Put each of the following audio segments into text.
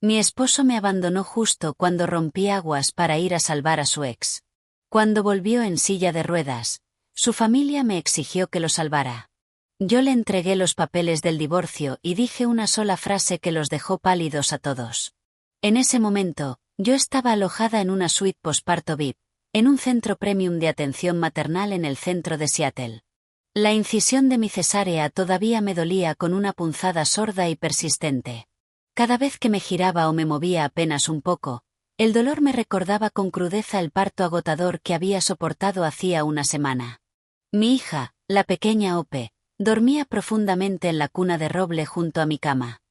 Mi esposo me abandonó justo cuando rompí aguas para ir a salvar a su ex. Cuando volvió en silla de ruedas, su familia me exigió que lo salvara. Yo le entregué los papeles del divorcio y dije una sola frase que los dejó pálidos a todos. En ese momento, yo estaba alojada en una suite posparto VIP, en un centro premium de atención maternal en el centro de Seattle. La incisión de mi cesárea todavía me dolía con una punzada sorda y persistente. Cada vez que me giraba o me movía apenas un poco, el dolor me recordaba con crudeza el parto agotador que había soportado hacía una semana. Mi hija, la pequeña Ope, dormía profundamente en la cuna de roble junto a mi cama.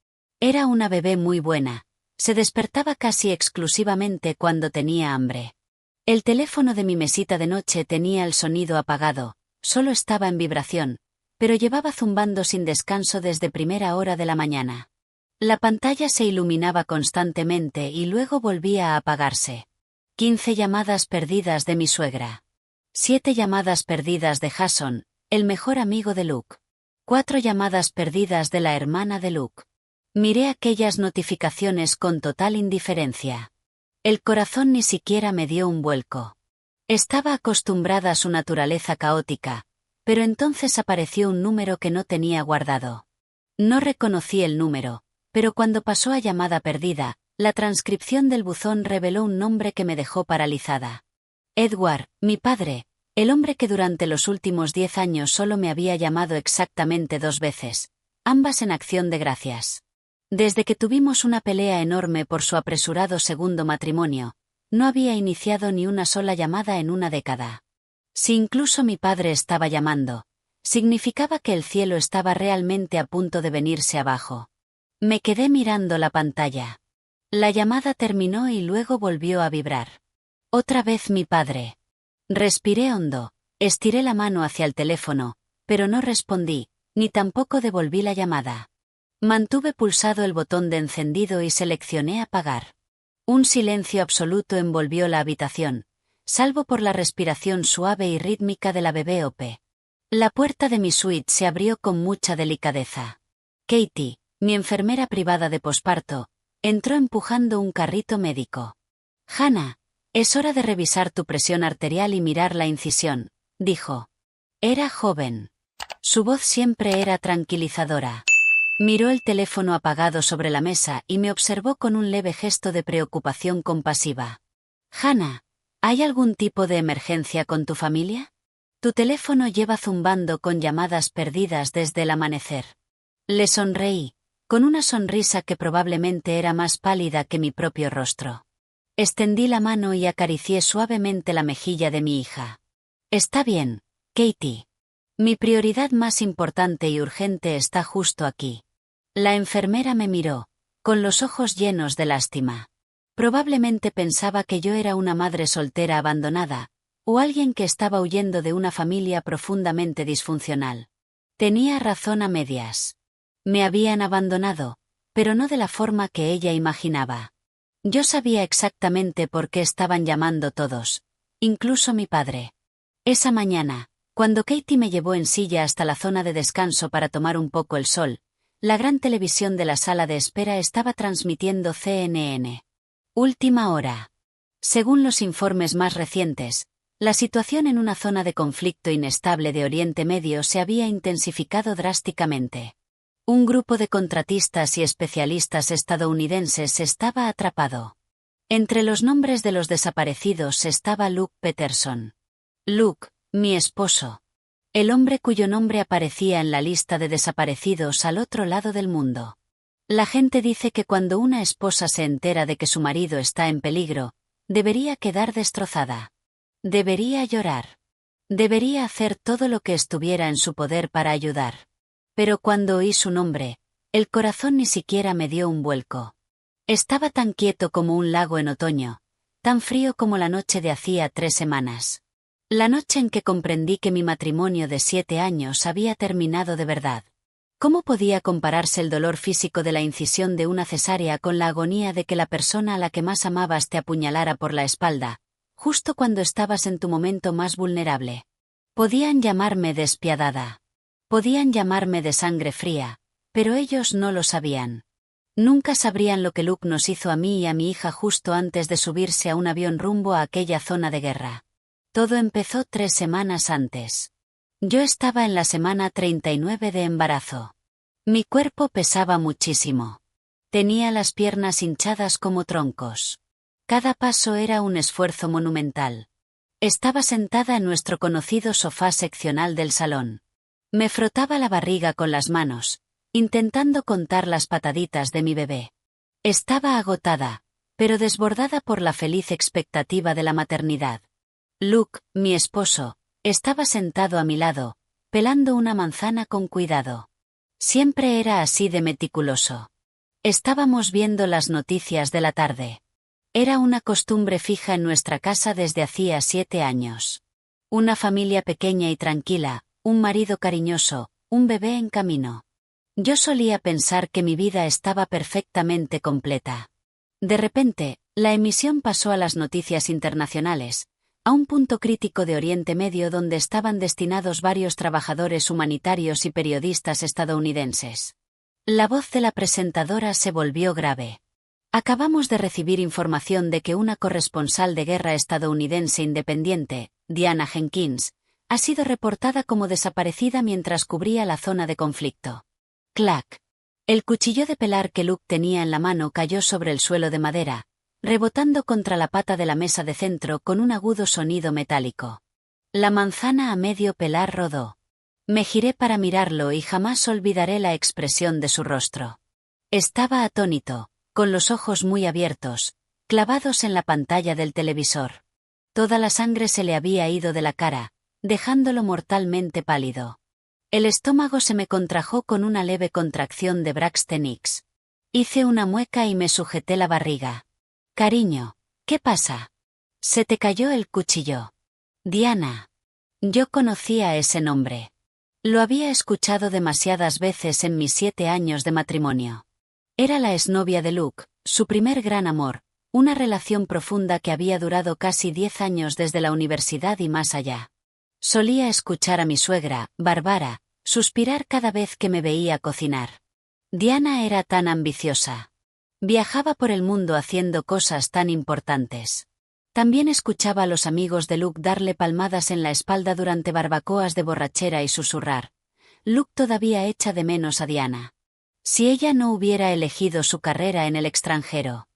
Era una bebé muy buena. Se despertaba casi exclusivamente cuando tenía hambre. El teléfono de mi mesita de noche tenía el sonido apagado, solo estaba en vibración, pero llevaba zumbando sin descanso desde primera hora de la mañana. La pantalla se iluminaba constantemente y luego volvía a apagarse. 15 llamadas perdidas de mi suegra. 7 llamadas perdidas de Jason, el mejor amigo de Luke. 4 llamadas perdidas de la hermana de Luke. Miré aquellas notificaciones con total indiferencia. El corazón ni siquiera me dio un vuelco. Estaba acostumbrada a su naturaleza caótica, pero entonces apareció un número que no tenía guardado. No reconocí el número, pero cuando pasó a llamada perdida, la transcripción del buzón reveló un nombre que me dejó paralizada. Edward, mi padre, el hombre que durante los últimos 10 años solo me había llamado exactamente 2 veces, ambas en acción de gracias. Desde que tuvimos una pelea enorme por su apresurado segundo matrimonio, no había iniciado ni una sola llamada en una década. Si incluso mi padre estaba llamando, significaba que el cielo estaba realmente a punto de venirse abajo. Me quedé mirando la pantalla. La llamada terminó y luego volvió a vibrar. Otra vez mi padre. Respiré hondo, estiré la mano hacia el teléfono, pero no respondí, ni tampoco devolví la llamada. Mantuve pulsado el botón de encendido y seleccioné apagar. Un silencio absoluto envolvió la habitación, salvo por la respiración suave y rítmica de la bebé Ope. La puerta de mi suite se abrió con mucha delicadeza. Katie, mi enfermera privada de posparto, entró empujando un carrito médico. Hannah, es hora de revisar tu presión arterial y mirar la incisión, dijo. Era joven. Su voz siempre era tranquilizadora. Miró el teléfono apagado sobre la mesa y me observó con un leve gesto de preocupación compasiva. Hannah, ¿hay algún tipo de emergencia con tu familia? Tu teléfono lleva zumbando con llamadas perdidas desde el amanecer. Le sonreí, con una sonrisa que probablemente era más pálida que mi propio rostro. Extendí la mano y acaricié suavemente la mejilla de mi hija. Está bien, Katie. Mi prioridad más importante y urgente está justo aquí. La enfermera me miró, con los ojos llenos de lástima. Probablemente pensaba que yo era una madre soltera abandonada, o alguien que estaba huyendo de una familia profundamente disfuncional. Tenía razón a medias. Me habían abandonado, pero no de la forma que ella imaginaba. Yo sabía exactamente por qué estaban llamando todos, incluso mi padre. Esa mañana, cuando Katie me llevó en silla hasta la zona de descanso para tomar un poco el sol, la gran televisión de la sala de espera estaba transmitiendo CNN. Última hora. Según los informes más recientes, la situación en una zona de conflicto inestable de Oriente Medio se había intensificado drásticamente. Un grupo de contratistas y especialistas estadounidenses estaba atrapado. Entre los nombres de los desaparecidos estaba Luke Peterson. Luke, mi esposo. El hombre cuyo nombre aparecía en la lista de desaparecidos al otro lado del mundo. La gente dice que cuando una esposa se entera de que su marido está en peligro, debería quedar destrozada. Debería llorar. Debería hacer todo lo que estuviera en su poder para ayudar. Pero cuando oí su nombre, el corazón ni siquiera me dio un vuelco. Estaba tan quieto como un lago en otoño, tan frío como la noche de hacía 3 semanas. La noche en que comprendí que mi matrimonio de 7 años había terminado de verdad. ¿Cómo podía compararse el dolor físico de la incisión de una cesárea con la agonía de que la persona a la que más amabas te apuñalara por la espalda, justo cuando estabas en tu momento más vulnerable? Podían llamarme despiadada. Podían llamarme de sangre fría, pero ellos no lo sabían. Nunca sabrían lo que Luke nos hizo a mí y a mi hija justo antes de subirse a un avión rumbo a aquella zona de guerra. Todo empezó 3 semanas antes. Yo estaba en la semana 39 de embarazo. Mi cuerpo pesaba muchísimo. Tenía las piernas hinchadas como troncos. Cada paso era un esfuerzo monumental. Estaba sentada en nuestro conocido sofá seccional del salón. Me frotaba la barriga con las manos, intentando contar las pataditas de mi bebé. Estaba agotada, pero desbordada por la feliz expectativa de la maternidad. Luke, mi esposo, estaba sentado a mi lado, pelando una manzana con cuidado. Siempre era así de meticuloso. Estábamos viendo las noticias de la tarde. Era una costumbre fija en nuestra casa desde hacía 7 años. Una familia pequeña y tranquila, un marido cariñoso, un bebé en camino. Yo solía pensar que mi vida estaba perfectamente completa. De repente, la emisión pasó a las noticias internacionales, a un punto crítico de Oriente Medio donde estaban destinados varios trabajadores humanitarios y periodistas estadounidenses. La voz de la presentadora se volvió grave. Acabamos de recibir información de que una corresponsal de guerra estadounidense independiente, Diana Jenkins, ha sido reportada como desaparecida mientras cubría la zona de conflicto. Clac. El cuchillo de pelar que Luke tenía en la mano cayó sobre el suelo de madera, rebotando contra la pata de la mesa de centro con un agudo sonido metálico. La manzana a medio pelar rodó. Me giré para mirarlo y jamás olvidaré la expresión de su rostro. Estaba atónito, con los ojos muy abiertos, clavados en la pantalla del televisor. Toda la sangre se le había ido de la cara, dejándolo mortalmente pálido. El estómago se me contrajo con una leve contracción de Braxton Hicks. Hice una mueca y me sujeté la barriga. Cariño, ¿qué pasa? Se te cayó el cuchillo. Diana. Yo conocía ese nombre. Lo había escuchado demasiadas veces en mis 7 años de matrimonio. Era la exnovia de Luke, su primer gran amor, una relación profunda que había durado casi 10 años desde la universidad y más allá. Solía escuchar a mi suegra, Bárbara, suspirar cada vez que me veía cocinar. Diana era tan ambiciosa. Viajaba por el mundo haciendo cosas tan importantes. También escuchaba a los amigos de Luke darle palmadas en la espalda durante barbacoas de borrachera y susurrar. Luke todavía echa de menos a Diana. Si ella no hubiera elegido su carrera en el extranjero.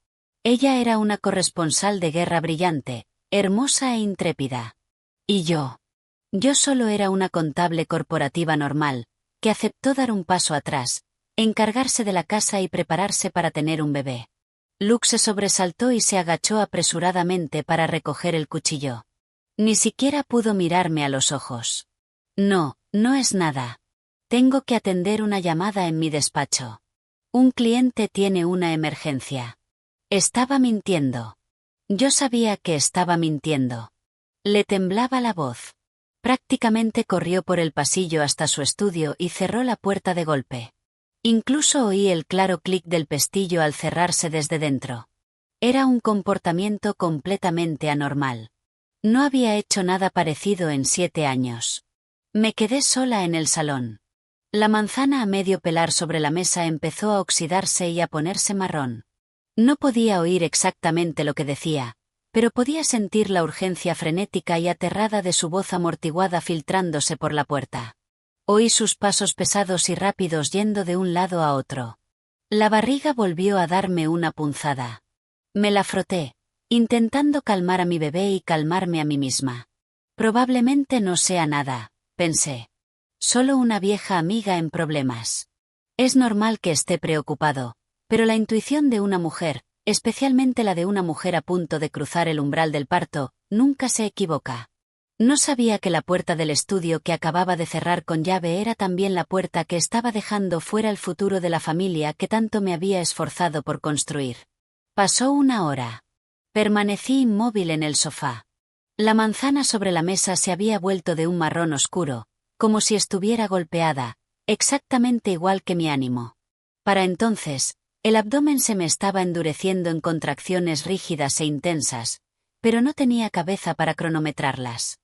Ella era una corresponsal de guerra brillante, hermosa e intrépida. Y yo. Yo solo era una contable corporativa normal, que aceptó dar un paso atrás, encargarse de la casa y prepararse para tener un bebé. Luke se sobresaltó y se agachó apresuradamente para recoger el cuchillo. Ni siquiera pudo mirarme a los ojos. No, no es nada. Tengo que atender una llamada en mi despacho. Un cliente tiene una emergencia. Estaba mintiendo. Yo sabía que estaba mintiendo. Le temblaba la voz. Prácticamente corrió por el pasillo hasta su estudio y cerró la puerta de golpe. Incluso oí el claro clic del pestillo al cerrarse desde dentro. Era un comportamiento completamente anormal. No había hecho nada parecido en 7 años. Me quedé sola en el salón. La manzana a medio pelar sobre la mesa empezó a oxidarse y a ponerse marrón. No podía oír exactamente lo que decía, pero podía sentir la urgencia frenética y aterrada de su voz amortiguada filtrándose por la puerta. Oí sus pasos pesados y rápidos yendo de un lado a otro. La barriga volvió a darme una punzada. Me la froté, intentando calmar a mi bebé y calmarme a mí misma. Probablemente no sea nada, pensé. Solo una vieja amiga en problemas. Es normal que esté preocupado, pero la intuición de una mujer, especialmente la de una mujer a punto de cruzar el umbral del parto, nunca se equivoca. No sabía que la puerta del estudio que acababa de cerrar con llave era también la puerta que estaba dejando fuera el futuro de la familia que tanto me había esforzado por construir. Pasó 1 hora. Permanecí inmóvil en el sofá. La manzana sobre la mesa se había vuelto de un marrón oscuro, como si estuviera golpeada, exactamente igual que mi ánimo. Para entonces, el abdomen se me estaba endureciendo en contracciones rígidas e intensas, pero no tenía cabeza para cronometrarlas.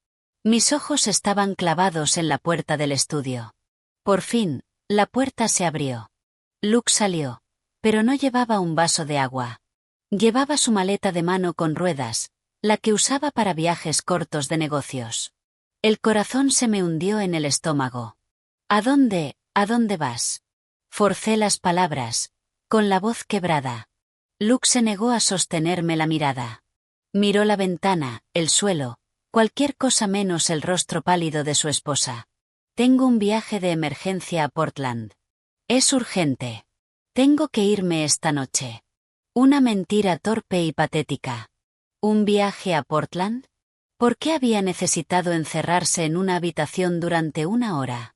Mis ojos estaban clavados en la puerta del estudio. Por fin, la puerta se abrió. Luke salió, pero no llevaba un vaso de agua. Llevaba su maleta de mano con ruedas, la que usaba para viajes cortos de negocios. El corazón se me hundió en el estómago. ¿A dónde vas? Forcé las palabras, con la voz quebrada. Luke se negó a sostenerme la mirada. Miró la ventana, el suelo, cualquier cosa menos el rostro pálido de su esposa. Tengo un viaje de emergencia a Portland. Es urgente. Tengo que irme esta noche. Una mentira torpe y patética. ¿Un viaje a Portland? ¿Por qué había necesitado encerrarse en una habitación durante 1 hora?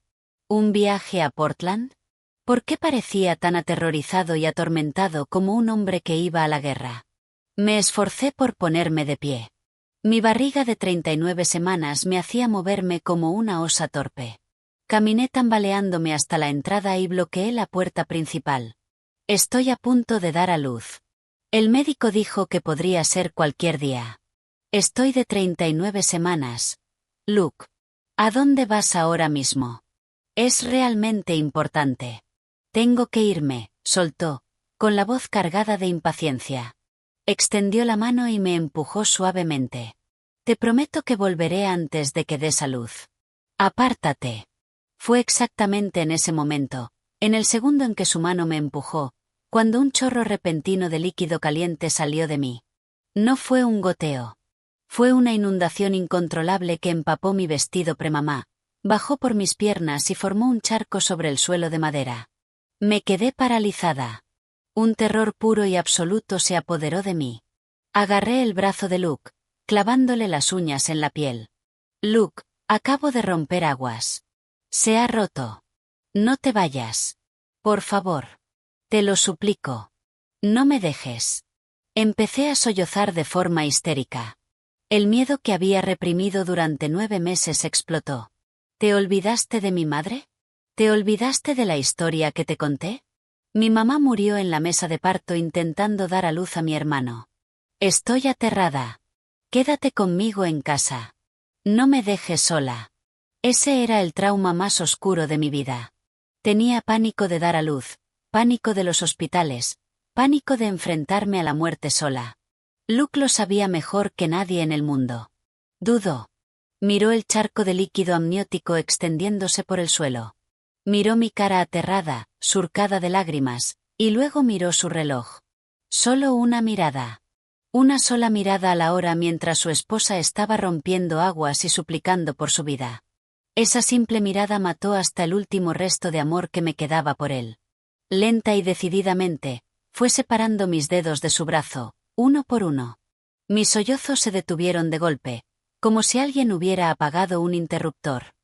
¿Un viaje a Portland? ¿Por qué parecía tan aterrorizado y atormentado como un hombre que iba a la guerra? Me esforcé por ponerme de pie. Mi barriga de 39 semanas me hacía moverme como una osa torpe. Caminé tambaleándome hasta la entrada y bloqueé la puerta principal. Estoy a punto de dar a luz. El médico dijo que podría ser cualquier día. Estoy de 39 semanas. Luke. ¿A dónde vas ahora mismo? Es realmente importante. Tengo que irme, soltó, con la voz cargada de impaciencia. Extendió la mano y me empujó suavemente. Te prometo que volveré antes de que des a luz. Apártate. Fue exactamente en ese momento, en el segundo en que su mano me empujó, cuando un chorro repentino de líquido caliente salió de mí. No fue un goteo. Fue una inundación incontrolable que empapó mi vestido premamá, bajó por mis piernas y formó un charco sobre el suelo de madera. Me quedé paralizada. Un terror puro y absoluto se apoderó de mí. Agarré el brazo de Luke, clavándole las uñas en la piel. Luke, acabo de romper aguas. Se ha roto. No te vayas. Por favor. Te lo suplico. No me dejes. Empecé a sollozar de forma histérica. El miedo que había reprimido durante 9 meses explotó. ¿Te olvidaste de mi madre? ¿Te olvidaste de la historia que te conté? Mi mamá murió en la mesa de parto intentando dar a luz a mi hermano. Estoy aterrada. Quédate conmigo en casa. No me dejes sola. Ese era el trauma más oscuro de mi vida. Tenía pánico de dar a luz, pánico de los hospitales, pánico de enfrentarme a la muerte sola. Luke lo sabía mejor que nadie en el mundo. Dudó. Miró el charco de líquido amniótico extendiéndose por el suelo. Miró mi cara aterrada, surcada de lágrimas, y luego miró su reloj. Solo una mirada. Una sola mirada a la hora mientras su esposa estaba rompiendo aguas y suplicando por su vida. Esa simple mirada mató hasta el último resto de amor que me quedaba por él. Lenta y decididamente, fue separando mis dedos de su brazo, uno por uno. Mis sollozos se detuvieron de golpe, como si alguien hubiera apagado un interruptor.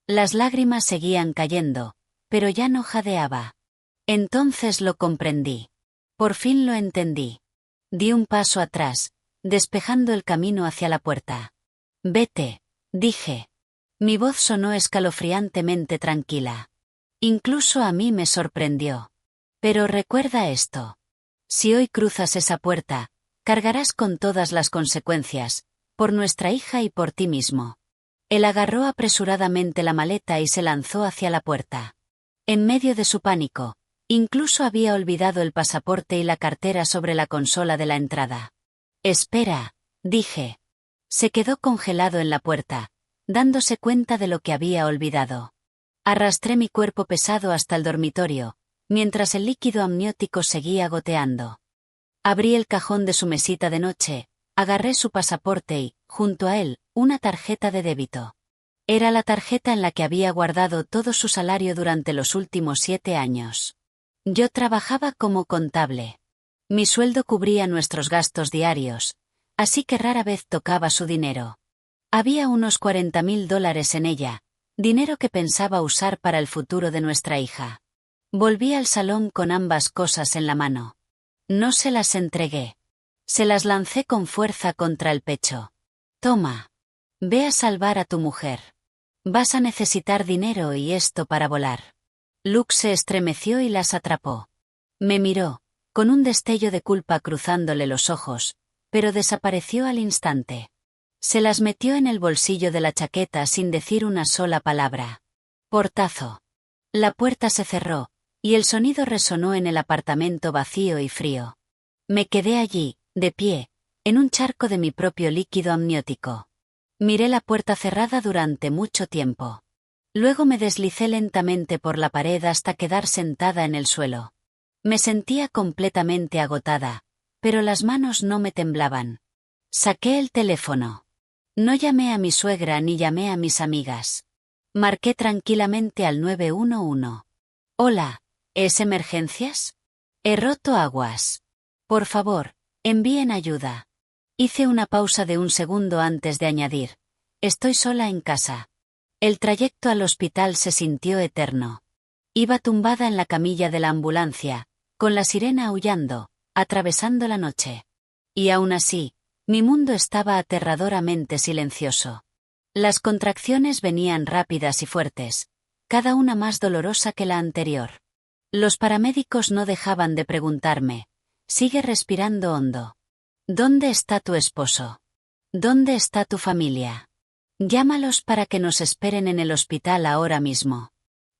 Las lágrimas seguían cayendo, pero ya no jadeaba. Entonces lo comprendí. Por fin lo entendí. Di un paso atrás, despejando el camino hacia la puerta. Vete, dije. Mi voz sonó escalofriantemente tranquila. Incluso a mí me sorprendió. Pero recuerda esto. Si hoy cruzas esa puerta, cargarás con todas las consecuencias, por nuestra hija y por ti mismo. Él agarró apresuradamente la maleta y se lanzó hacia la puerta. En medio de su pánico, incluso había olvidado el pasaporte y la cartera sobre la consola de la entrada. Espera, dije. Se quedó congelado en la puerta, dándose cuenta de lo que había olvidado. Arrastré mi cuerpo pesado hasta el dormitorio, mientras el líquido amniótico seguía goteando. Abrí el cajón de su mesita de noche, agarré su pasaporte y, junto a él, una tarjeta de débito. Era la tarjeta en la que había guardado todo su salario durante los últimos 7 años. Yo trabajaba como contable. Mi sueldo cubría nuestros gastos diarios, así que rara vez tocaba su dinero. Había unos $40,000 en ella, dinero que pensaba usar para el futuro de nuestra hija. Volví al salón con ambas cosas en la mano. No se las entregué. Se las lancé con fuerza contra el pecho. Toma. Ve a salvar a tu mujer. Vas a necesitar dinero y esto para volar. Luke se estremeció y las atrapó. Me miró, con un destello de culpa cruzándole los ojos, pero desapareció al instante. Se las metió en el bolsillo de la chaqueta sin decir una sola palabra. Portazo. La puerta se cerró, y el sonido resonó en el apartamento vacío y frío. Me quedé allí, de pie, en un charco de mi propio líquido amniótico. Miré la puerta cerrada durante mucho tiempo. Luego me deslicé lentamente por la pared hasta quedar sentada en el suelo. Me sentía completamente agotada, pero las manos no me temblaban. Saqué el teléfono. No llamé a mi suegra ni llamé a mis amigas. Marqué tranquilamente al 911. Hola, ¿es emergencias? He roto aguas. Por favor, envíen ayuda. Hice una pausa de un segundo antes de añadir. Estoy sola en casa. El trayecto al hospital se sintió eterno. Iba tumbada en la camilla de la ambulancia, con la sirena aullando, atravesando la noche. Y aún así, mi mundo estaba aterradoramente silencioso. Las contracciones venían rápidas y fuertes, cada una más dolorosa que la anterior. Los paramédicos no dejaban de preguntarme, sigue respirando hondo. ¿Dónde está tu esposo? ¿Dónde está tu familia? Llámalos para que nos esperen en el hospital ahora mismo.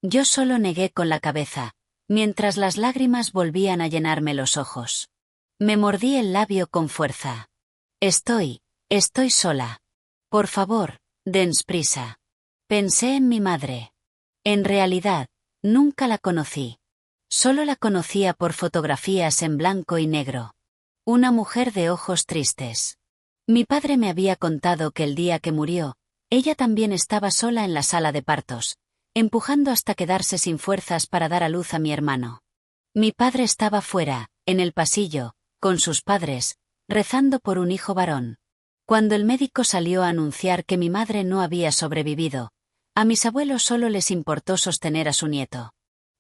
Yo solo negué con la cabeza, mientras las lágrimas volvían a llenarme los ojos. Me mordí el labio con fuerza. Estoy sola. Por favor, dens prisa. Pensé en mi madre. En realidad, nunca la conocí. Solo la conocía por fotografías en blanco y negro. Una mujer de ojos tristes. Mi padre me había contado que el día que murió, ella también estaba sola en la sala de partos, empujando hasta quedarse sin fuerzas para dar a luz a mi hermano. Mi padre estaba fuera, en el pasillo, con sus padres, rezando por un hijo varón. Cuando el médico salió a anunciar que mi madre no había sobrevivido, a mis abuelos solo les importó sostener a su nieto.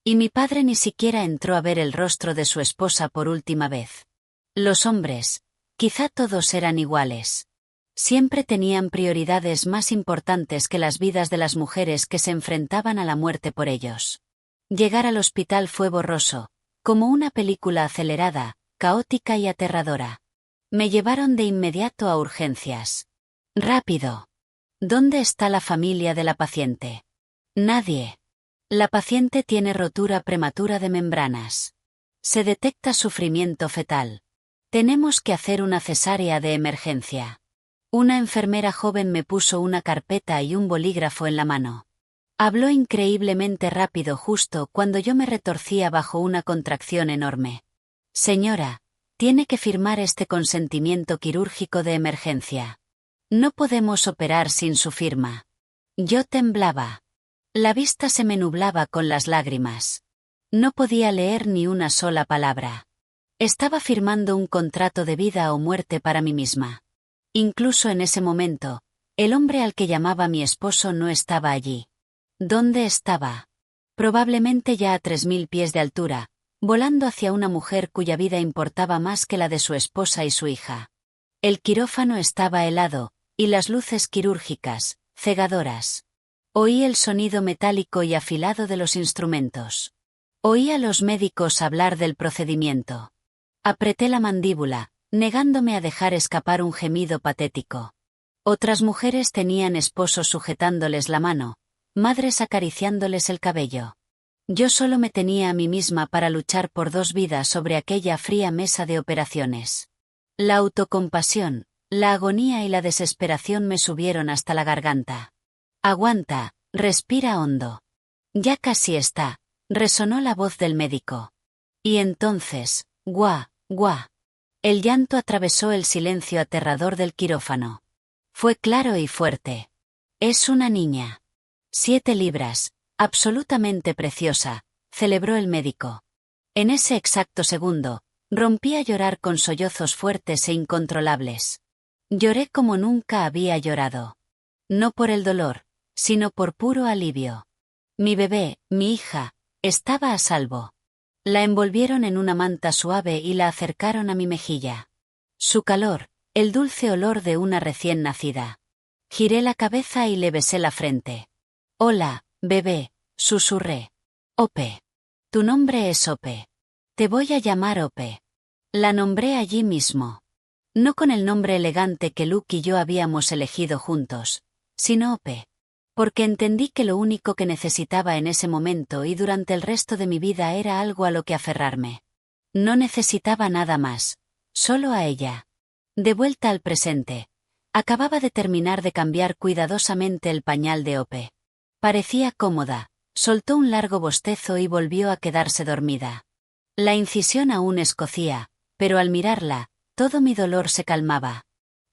Y mi padre ni siquiera entró a ver el rostro de su esposa por última vez. Los hombres, quizá todos eran iguales. Siempre tenían prioridades más importantes que las vidas de las mujeres que se enfrentaban a la muerte por ellos. Llegar al hospital fue borroso, como una película acelerada, caótica y aterradora. Me llevaron de inmediato a urgencias. Rápido. ¿Dónde está la familia de la paciente? Nadie. La paciente tiene rotura prematura de membranas. Se detecta sufrimiento fetal. Tenemos que hacer una cesárea de emergencia. Una enfermera joven me puso una carpeta y un bolígrafo en la mano. Habló increíblemente rápido justo cuando yo me retorcía bajo una contracción enorme. Señora, tiene que firmar este consentimiento quirúrgico de emergencia. No podemos operar sin su firma. Yo temblaba. La vista se me nublaba con las lágrimas. No podía leer ni una sola palabra. Estaba firmando un contrato de vida o muerte para mí misma. Incluso en ese momento, el hombre al que llamaba mi esposo no estaba allí. ¿Dónde estaba? Probablemente ya a 3000 pies de altura, volando hacia una mujer cuya vida importaba más que la de su esposa y su hija. El quirófano estaba helado, y las luces quirúrgicas, cegadoras. Oí el sonido metálico y afilado de los instrumentos. Oí a los médicos hablar del procedimiento. Apreté la mandíbula, negándome a dejar escapar un gemido patético. Otras mujeres tenían esposos sujetándoles la mano, madres acariciándoles el cabello. Yo solo me tenía a mí misma para luchar por 2 vidas sobre aquella fría mesa de operaciones. La autocompasión, la agonía y la desesperación me subieron hasta la garganta. Aguanta, respira hondo. Ya casi está, resonó la voz del médico. Y entonces, ¡guau! ¡Guau! El llanto atravesó el silencio aterrador del quirófano. Fue claro y fuerte. Es una niña. 7 libras, absolutamente preciosa, celebró el médico. En ese exacto segundo, rompí a llorar con sollozos fuertes e incontrolables. Lloré como nunca había llorado. No por el dolor, sino por puro alivio. Mi bebé, mi hija, estaba a salvo. La envolvieron en una manta suave y la acercaron a mi mejilla. Su calor, el dulce olor de una recién nacida. Giré la cabeza y le besé la frente. Hola, bebé, susurré. Ope. Tu nombre es Ope. Te voy a llamar Ope. La nombré allí mismo. No con el nombre elegante que Luke y yo habíamos elegido juntos, sino Ope. Porque entendí que lo único que necesitaba en ese momento y durante el resto de mi vida era algo a lo que aferrarme. No necesitaba nada más, solo a ella. De vuelta al presente. Acababa de terminar de cambiar cuidadosamente el pañal de Ope. Parecía cómoda, soltó un largo bostezo y volvió a quedarse dormida. La incisión aún escocía, pero al mirarla, todo mi dolor se calmaba.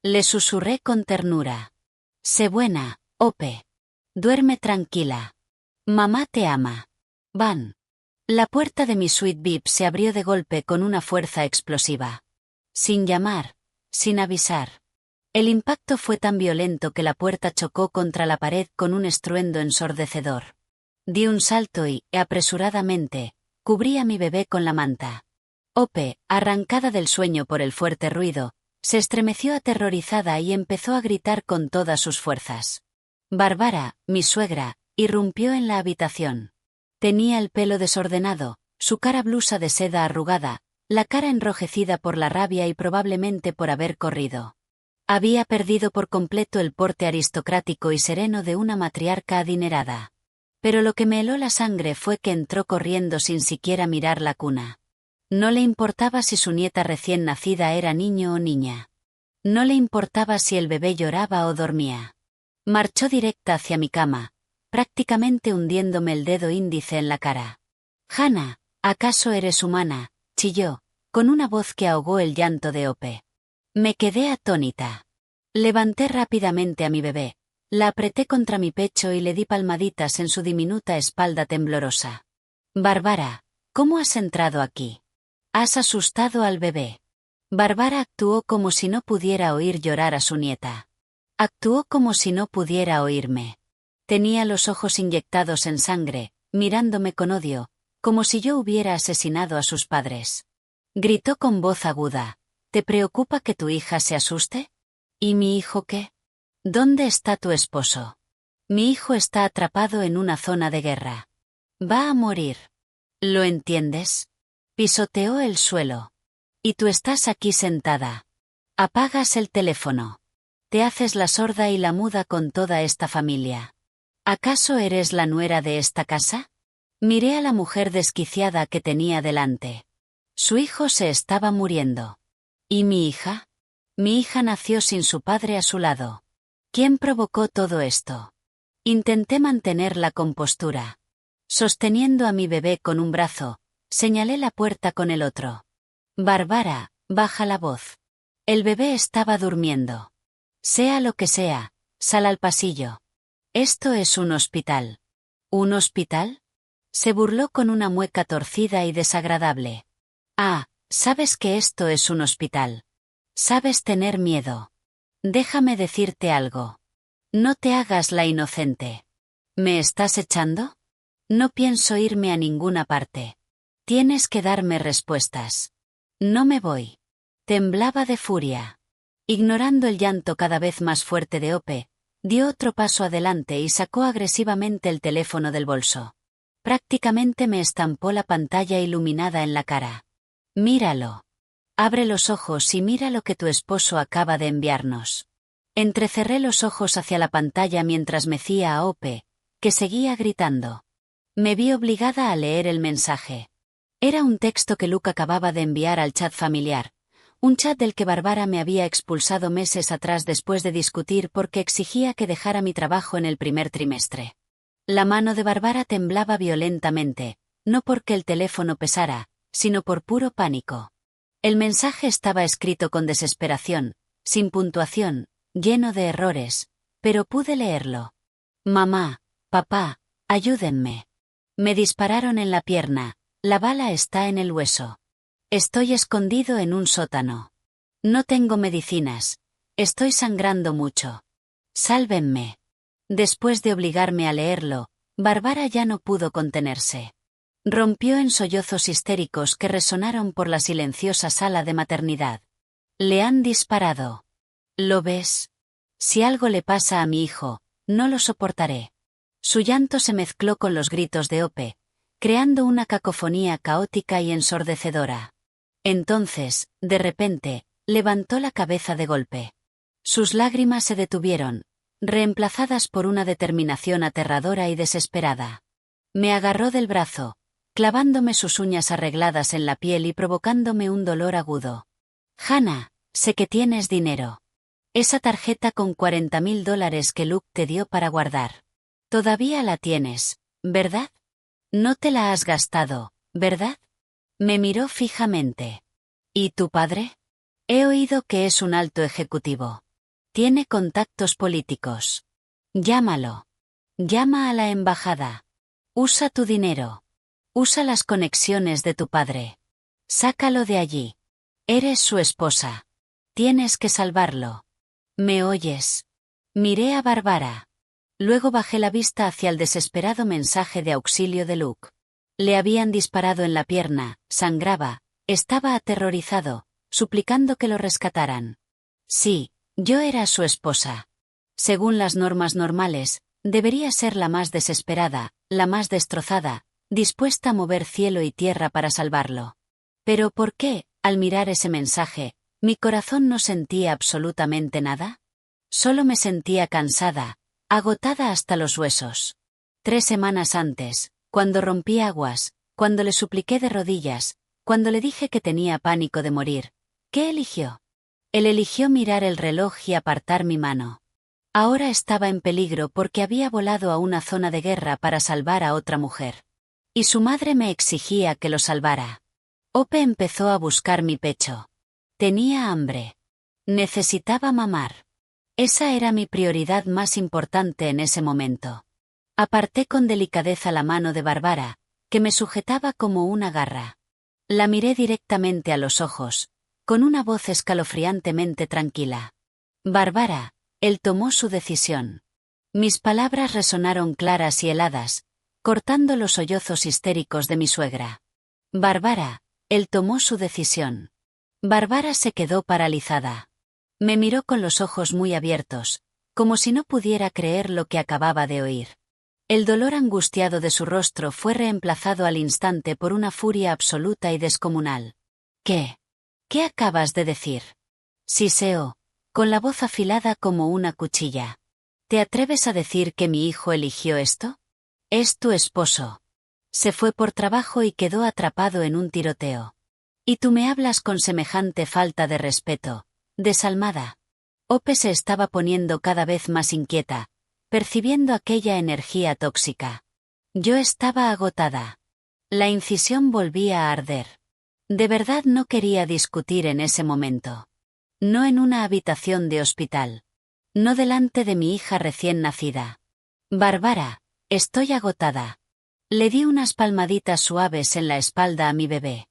Le susurré con ternura. Sé buena, Ope. Duerme tranquila. Mamá te ama. Van. La puerta de mi suite VIP se abrió de golpe con una fuerza explosiva. Sin llamar, sin avisar. El impacto fue tan violento que la puerta chocó contra la pared con un estruendo ensordecedor. Di un salto y, apresuradamente, cubrí a mi bebé con la manta. Ope, arrancada del sueño por el fuerte ruido, se estremeció aterrorizada y empezó a gritar con todas sus fuerzas. Bárbara, mi suegra, irrumpió en la habitación. Tenía el pelo desordenado, su cara blusa de seda arrugada, la cara enrojecida por la rabia y probablemente por haber corrido. Había perdido por completo el porte aristocrático y sereno de una matriarca adinerada. Pero lo que me heló la sangre fue que entró corriendo sin siquiera mirar la cuna. No le importaba si su nieta recién nacida era niño o niña. No le importaba si el bebé lloraba o dormía. Marchó directa hacia mi cama, prácticamente hundiéndome el dedo índice en la cara. «Hannah, ¿acaso eres humana?», chilló, con una voz que ahogó el llanto de Ope. Me quedé atónita. Levanté rápidamente a mi bebé, la apreté contra mi pecho y le di palmaditas en su diminuta espalda temblorosa. «Bárbara, ¿cómo has entrado aquí? Has asustado al bebé». Bárbara actuó como si no pudiera oír llorar a su nieta. Actuó como si no pudiera oírme. Tenía los ojos inyectados en sangre, mirándome con odio, como si yo hubiera asesinado a sus padres. Gritó con voz aguda. ¿Te preocupa que tu hija se asuste? ¿Y mi hijo qué? ¿Dónde está tu esposo? Mi hijo está atrapado en una zona de guerra. Va a morir. ¿Lo entiendes? Pisoteó el suelo. Y tú estás aquí sentada. Apagas el teléfono. Te haces la sorda y la muda con toda esta familia. ¿Acaso eres la nuera de esta casa? Miré a la mujer desquiciada que tenía delante. Su hijo se estaba muriendo. ¿Y mi hija? Mi hija nació sin su padre a su lado. ¿Quién provocó todo esto? Intenté mantener la compostura. Sosteniendo a mi bebé con un brazo, señalé la puerta con el otro. Bárbara, baja la voz. El bebé estaba durmiendo. Sea lo que sea, sal al pasillo. Esto es un hospital. ¿Un hospital? Se burló con una mueca torcida y desagradable. Ah, sabes que esto es un hospital. Sabes tener miedo. Déjame decirte algo. No te hagas la inocente. ¿Me estás echando? No pienso irme a ninguna parte. Tienes que darme respuestas. No me voy. Temblaba de furia. Ignorando el llanto cada vez más fuerte de Ope, dio otro paso adelante y sacó agresivamente el teléfono del bolso. Prácticamente me estampó la pantalla iluminada en la cara. Míralo. Abre los ojos y mira lo que tu esposo acaba de enviarnos. Entrecerré los ojos hacia la pantalla mientras mecía a Ope, que seguía gritando. Me vi obligada a leer el mensaje. Era un texto que Luke acababa de enviar al chat familiar, un chat del que Bárbara me había expulsado meses atrás después de discutir porque exigía que dejara mi trabajo en el primer trimestre. La mano de Bárbara temblaba violentamente, no porque el teléfono pesara, sino por puro pánico. El mensaje estaba escrito con desesperación, sin puntuación, lleno de errores, pero pude leerlo. Mamá, papá, ayúdenme. Me dispararon en la pierna, la bala está en el hueso. Estoy escondido en un sótano. No tengo medicinas, estoy sangrando mucho. Sálvenme. Después de obligarme a leerlo, Bárbara ya no pudo contenerse. Rompió en sollozos histéricos que resonaron por la silenciosa sala de maternidad. Le han disparado. ¿Lo ves? Si algo le pasa a mi hijo, no lo soportaré. Su llanto se mezcló con los gritos de Ope, creando una cacofonía caótica y ensordecedora. Entonces, de repente, levantó la cabeza de golpe. Sus lágrimas se detuvieron, reemplazadas por una determinación aterradora y desesperada. Me agarró del brazo, clavándome sus uñas arregladas en la piel y provocándome un dolor agudo. Hannah, sé que tienes dinero. Esa tarjeta con $40,000 que Luke te dio para guardar. Todavía la tienes, ¿verdad? No te la has gastado, ¿verdad? Me miró fijamente. ¿Y tu padre? He oído que es un alto ejecutivo. Tiene contactos políticos. Llámalo. Llama a la embajada. Usa tu dinero. Usa las conexiones de tu padre. Sácalo de allí. Eres su esposa. Tienes que salvarlo. ¿Me oyes? Miré a Barbara. Luego bajé la vista hacia el desesperado mensaje de auxilio de Luke. Le habían disparado en la pierna, sangraba, estaba aterrorizado, suplicando que lo rescataran. Sí, yo era su esposa. Según las normas normales, debería ser la más desesperada, la más destrozada, dispuesta a mover cielo y tierra para salvarlo. Pero ¿por qué, al mirar ese mensaje, mi corazón no sentía absolutamente nada? Solo me sentía cansada, agotada hasta los huesos. 3 semanas antes, cuando rompí aguas, cuando le supliqué de rodillas, cuando le dije que tenía pánico de morir, ¿qué eligió? Él eligió mirar el reloj y apartar mi mano. Ahora estaba en peligro porque había volado a una zona de guerra para salvar a otra mujer. Y su madre me exigía que lo salvara. Ope empezó a buscar mi pecho. Tenía hambre. Necesitaba mamar. Esa era mi prioridad más importante en ese momento. Aparté con delicadeza la mano de Barbara, que me sujetaba como una garra. La miré directamente a los ojos, con una voz escalofriantemente tranquila. Barbara, él tomó su decisión. Mis palabras resonaron claras y heladas, cortando los sollozos histéricos de mi suegra. Barbara, él tomó su decisión. Barbara se quedó paralizada. Me miró con los ojos muy abiertos, como si no pudiera creer lo que acababa de oír. El dolor angustiado de su rostro fue reemplazado al instante por una furia absoluta y descomunal. ¿Qué? ¿Qué acabas de decir? Siseó, con la voz afilada como una cuchilla. ¿Te atreves a decir que mi hijo eligió esto? Es tu esposo. Se fue por trabajo y quedó atrapado en un tiroteo. Y tú me hablas con semejante falta de respeto, desalmada. Ope se estaba poniendo cada vez más inquieta, percibiendo aquella energía tóxica. Yo estaba agotada. La incisión volvía a arder. De verdad no quería discutir en ese momento. No en una habitación de hospital. No delante de mi hija recién nacida. Barbara, estoy agotada. Le di unas palmaditas suaves en la espalda a mi bebé.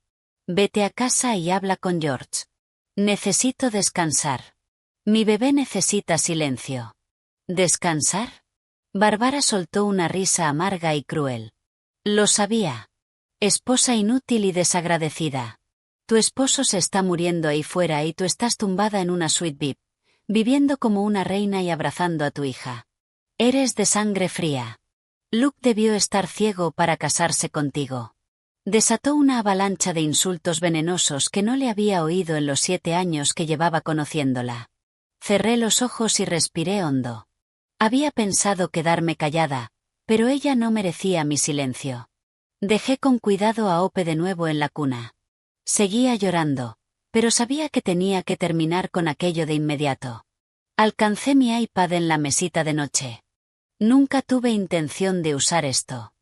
Vete a casa y habla con George. Necesito descansar. Mi bebé necesita silencio. ¿Descansar? Barbara soltó una risa amarga y cruel. Lo sabía. Esposa inútil y desagradecida. Tu esposo se está muriendo ahí fuera y tú estás tumbada en una suite VIP, viviendo como una reina y abrazando a tu hija. Eres de sangre fría. Luke debió estar ciego para casarse contigo. Desató una avalancha de insultos venenosos que no le había oído en los 7 años que llevaba conociéndola. Cerré los ojos y respiré hondo. Había pensado quedarme callada, pero ella no merecía mi silencio. Dejé con cuidado a Ope de nuevo en la cuna. Seguía llorando, pero sabía que tenía que terminar con aquello de inmediato. Alcancé mi iPad en la mesita de noche. Nunca tuve intención de usar esto.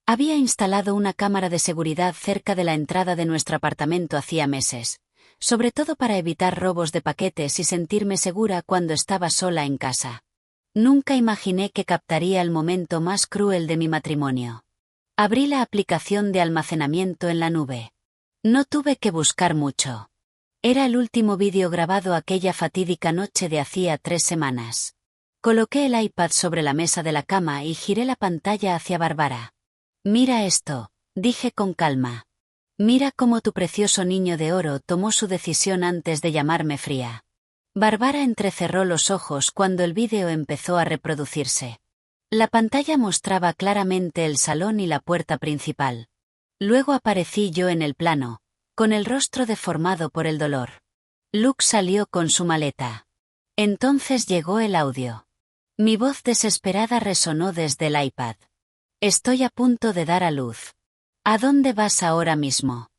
Había instalado una cámara de seguridad cerca de la entrada de nuestro apartamento hacía meses, sobre todo para evitar robos de paquetes y sentirme segura cuando estaba sola en casa. Nunca imaginé que captaría el momento más cruel de mi matrimonio. Abrí la aplicación de almacenamiento en la nube. No tuve que buscar mucho. Era el último vídeo grabado aquella fatídica noche de hacía 3 semanas. Coloqué el iPad sobre la mesa de la cama y giré la pantalla hacia Barbara. Mira esto, dije con calma. Mira cómo tu precioso niño de oro tomó su decisión antes de llamarme fría. Barbara entrecerró los ojos cuando el vídeo empezó a reproducirse. La pantalla mostraba claramente el salón y la puerta principal. Luego aparecí yo en el plano, con el rostro deformado por el dolor. Luke salió con su maleta. Entonces llegó el audio. Mi voz desesperada resonó desde el iPad. Estoy a punto de dar a luz. ¿A dónde vas ahora mismo?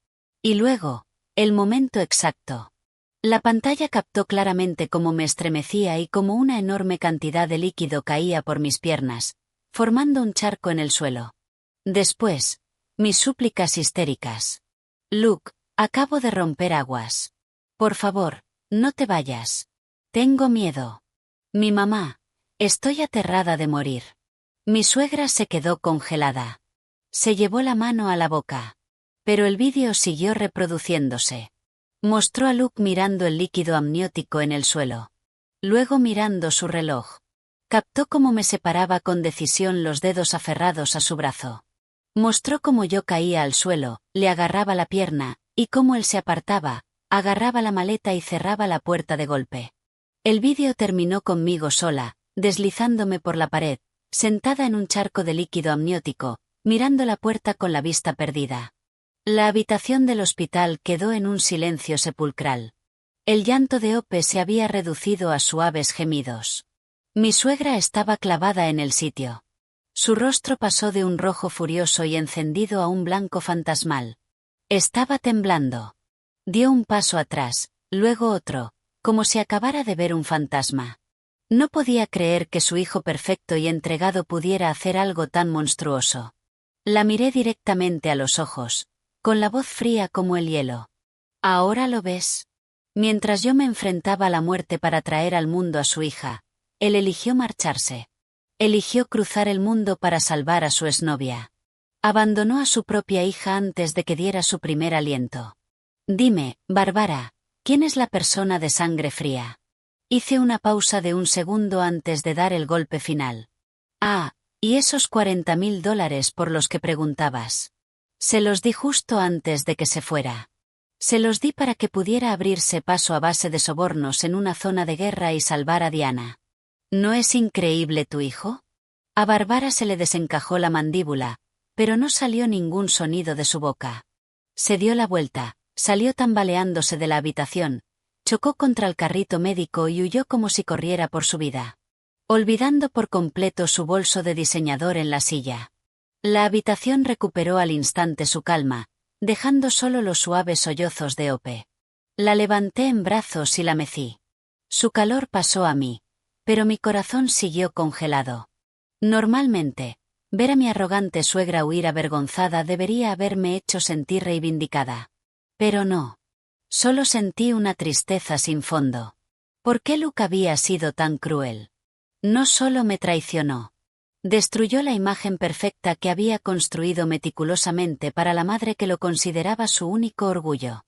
Y luego, el momento exacto. La pantalla captó claramente cómo me estremecía y cómo una enorme cantidad de líquido caía por mis piernas, formando un charco en el suelo. Después, mis súplicas histéricas. Luke, acabo de romper aguas. Por favor, no te vayas. Tengo miedo. Mi mamá. Estoy aterrada de morir. Mi suegra se quedó congelada. Se llevó la mano a la boca. Pero el vídeo siguió reproduciéndose. Mostró a Luke mirando el líquido amniótico en el suelo. Luego mirando su reloj. Captó cómo me separaba con decisión los dedos aferrados a su brazo. Mostró cómo yo caía al suelo, le agarraba la pierna, y cómo él se apartaba, agarraba la maleta y cerraba la puerta de golpe. El vídeo terminó conmigo sola, deslizándome por la pared, sentada en un charco de líquido amniótico, mirando la puerta con la vista perdida. La habitación del hospital quedó en un silencio sepulcral. El llanto de Ope se había reducido a suaves gemidos. Mi suegra estaba clavada en el sitio. Su rostro pasó de un rojo furioso y encendido a un blanco fantasmal. Estaba temblando. Dio un paso atrás, luego otro, como si acabara de ver un fantasma. No podía creer que su hijo perfecto y entregado pudiera hacer algo tan monstruoso. La miré directamente a los ojos, con la voz fría como el hielo. ¿Ahora lo ves? Mientras yo me enfrentaba a la muerte para traer al mundo a su hija, él eligió marcharse. Eligió cruzar el mundo para salvar a su exnovia. Abandonó a su propia hija antes de que diera su primer aliento. Dime, Bárbara, ¿quién es la persona de sangre fría? Hice una pausa de un segundo antes de dar el golpe final. Ah, y esos $40.000 por los que preguntabas. Se los di justo antes de que se fuera. Se los di para que pudiera abrirse paso a base de sobornos en una zona de guerra y salvar a Diana. ¿No es increíble tu hijo? A Bárbara se le desencajó la mandíbula, pero no salió ningún sonido de su boca. Se dio la vuelta, salió tambaleándose de la habitación, chocó contra el carrito médico y huyó como si corriera por su vida, olvidando por completo su bolso de diseñador en la silla. La habitación recuperó al instante su calma, dejando solo los suaves sollozos de Ope. La levanté en brazos y la mecí. Su calor pasó a mí, pero mi corazón siguió congelado. Normalmente, ver a mi arrogante suegra huir avergonzada debería haberme hecho sentir reivindicada. Pero no. Solo sentí una tristeza sin fondo. ¿Por qué Luke había sido tan cruel? No solo me traicionó. Destruyó la imagen perfecta que había construido meticulosamente para la madre que lo consideraba su único orgullo.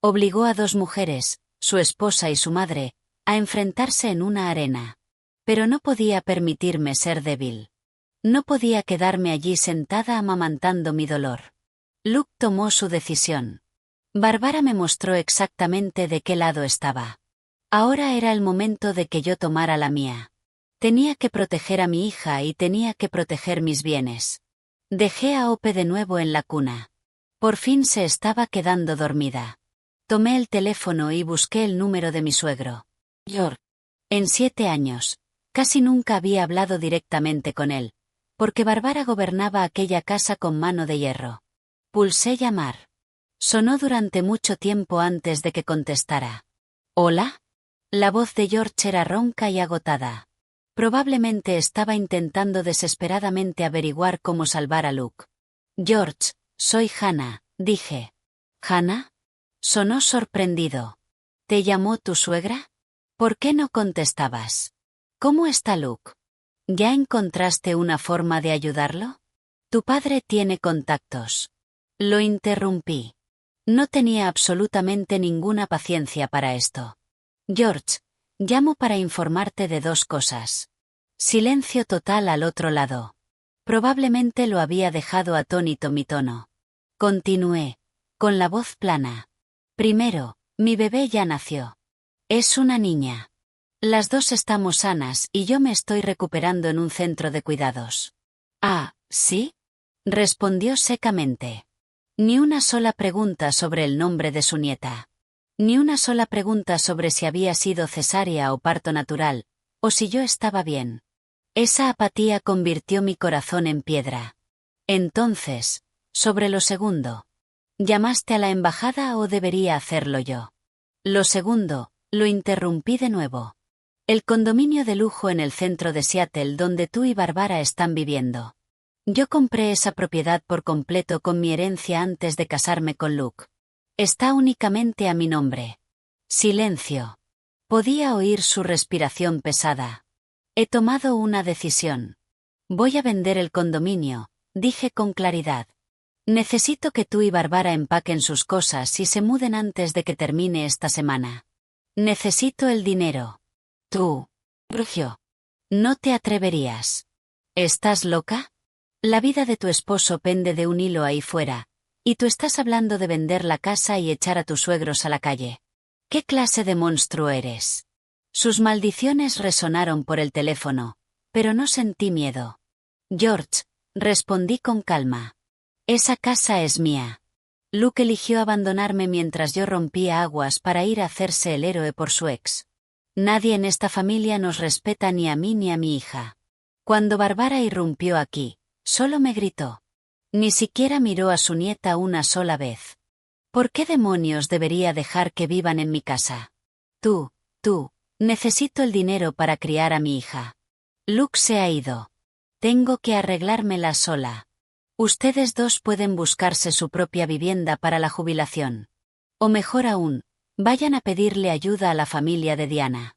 Obligó a dos mujeres, su esposa y su madre, a enfrentarse en una arena. Pero no podía permitirme ser débil. No podía quedarme allí sentada amamantando mi dolor. Luke tomó su decisión. Bárbara me mostró exactamente de qué lado estaba. Ahora era el momento de que yo tomara la mía. Tenía que proteger a mi hija y tenía que proteger mis bienes. Dejé a Ope de nuevo en la cuna. Por fin se estaba quedando dormida. Tomé el teléfono y busqué el número de mi suegro. George. En 7 años, casi nunca había hablado directamente con él, porque Bárbara gobernaba aquella casa con mano de hierro. Pulsé llamar. Sonó durante mucho tiempo antes de que contestara. ¿Hola? La voz de George era ronca y agotada. Probablemente estaba intentando desesperadamente averiguar cómo salvar a Luke. George, soy Hannah, dije. ¿Hannah? Sonó sorprendido. ¿Te llamó tu suegra? ¿Por qué no contestabas? ¿Cómo está Luke? ¿Ya encontraste una forma de ayudarlo? Tu padre tiene contactos. Lo interrumpí. No tenía absolutamente ninguna paciencia para esto. George, llamo para informarte de 2 cosas. Silencio total al otro lado. Probablemente lo había dejado atónito mi tono. Continué, con la voz plana. Primero, mi bebé ya nació. Es una niña. Las 2 estamos sanas y yo me estoy recuperando en un centro de cuidados. Ah, ¿sí? Respondió secamente. Ni una sola pregunta sobre el nombre de su nieta. Ni una sola pregunta sobre si había sido cesárea o parto natural, o si yo estaba bien. Esa apatía convirtió mi corazón en piedra. Entonces, sobre lo segundo. ¿Llamaste a la embajada o debería hacerlo yo? Lo segundo, lo interrumpí de nuevo. El condominio de lujo en el centro de Seattle donde tú y Bárbara están viviendo. Yo compré esa propiedad por completo con mi herencia antes de casarme con Luke. Está únicamente a mi nombre. Silencio. Podía oír su respiración pesada. He tomado una decisión. Voy a vender el condominio, dije con claridad. Necesito que tú y Bárbara empaquen sus cosas y se muden antes de que termine esta semana. Necesito el dinero. Tú, Brugio. No te atreverías. ¿Estás loca? La vida de tu esposo pende de un hilo ahí fuera, y tú estás hablando de vender la casa y echar a tus suegros a la calle. ¿Qué clase de monstruo eres? Sus maldiciones resonaron por el teléfono, pero no sentí miedo. George, respondí con calma. Esa casa es mía. Luke eligió abandonarme mientras yo rompía aguas para ir a hacerse el héroe por su ex. Nadie en esta familia nos respeta ni a mí ni a mi hija. Cuando Bárbara irrumpió aquí, solo me gritó. Ni siquiera miró a su nieta una sola vez. ¿Por qué demonios debería dejar que vivan en mi casa? Tú, necesito el dinero para criar a mi hija. Luke se ha ido. Tengo que arreglármela sola. Ustedes dos pueden buscarse su propia vivienda para la jubilación. O mejor aún, vayan a pedirle ayuda a la familia de Diana.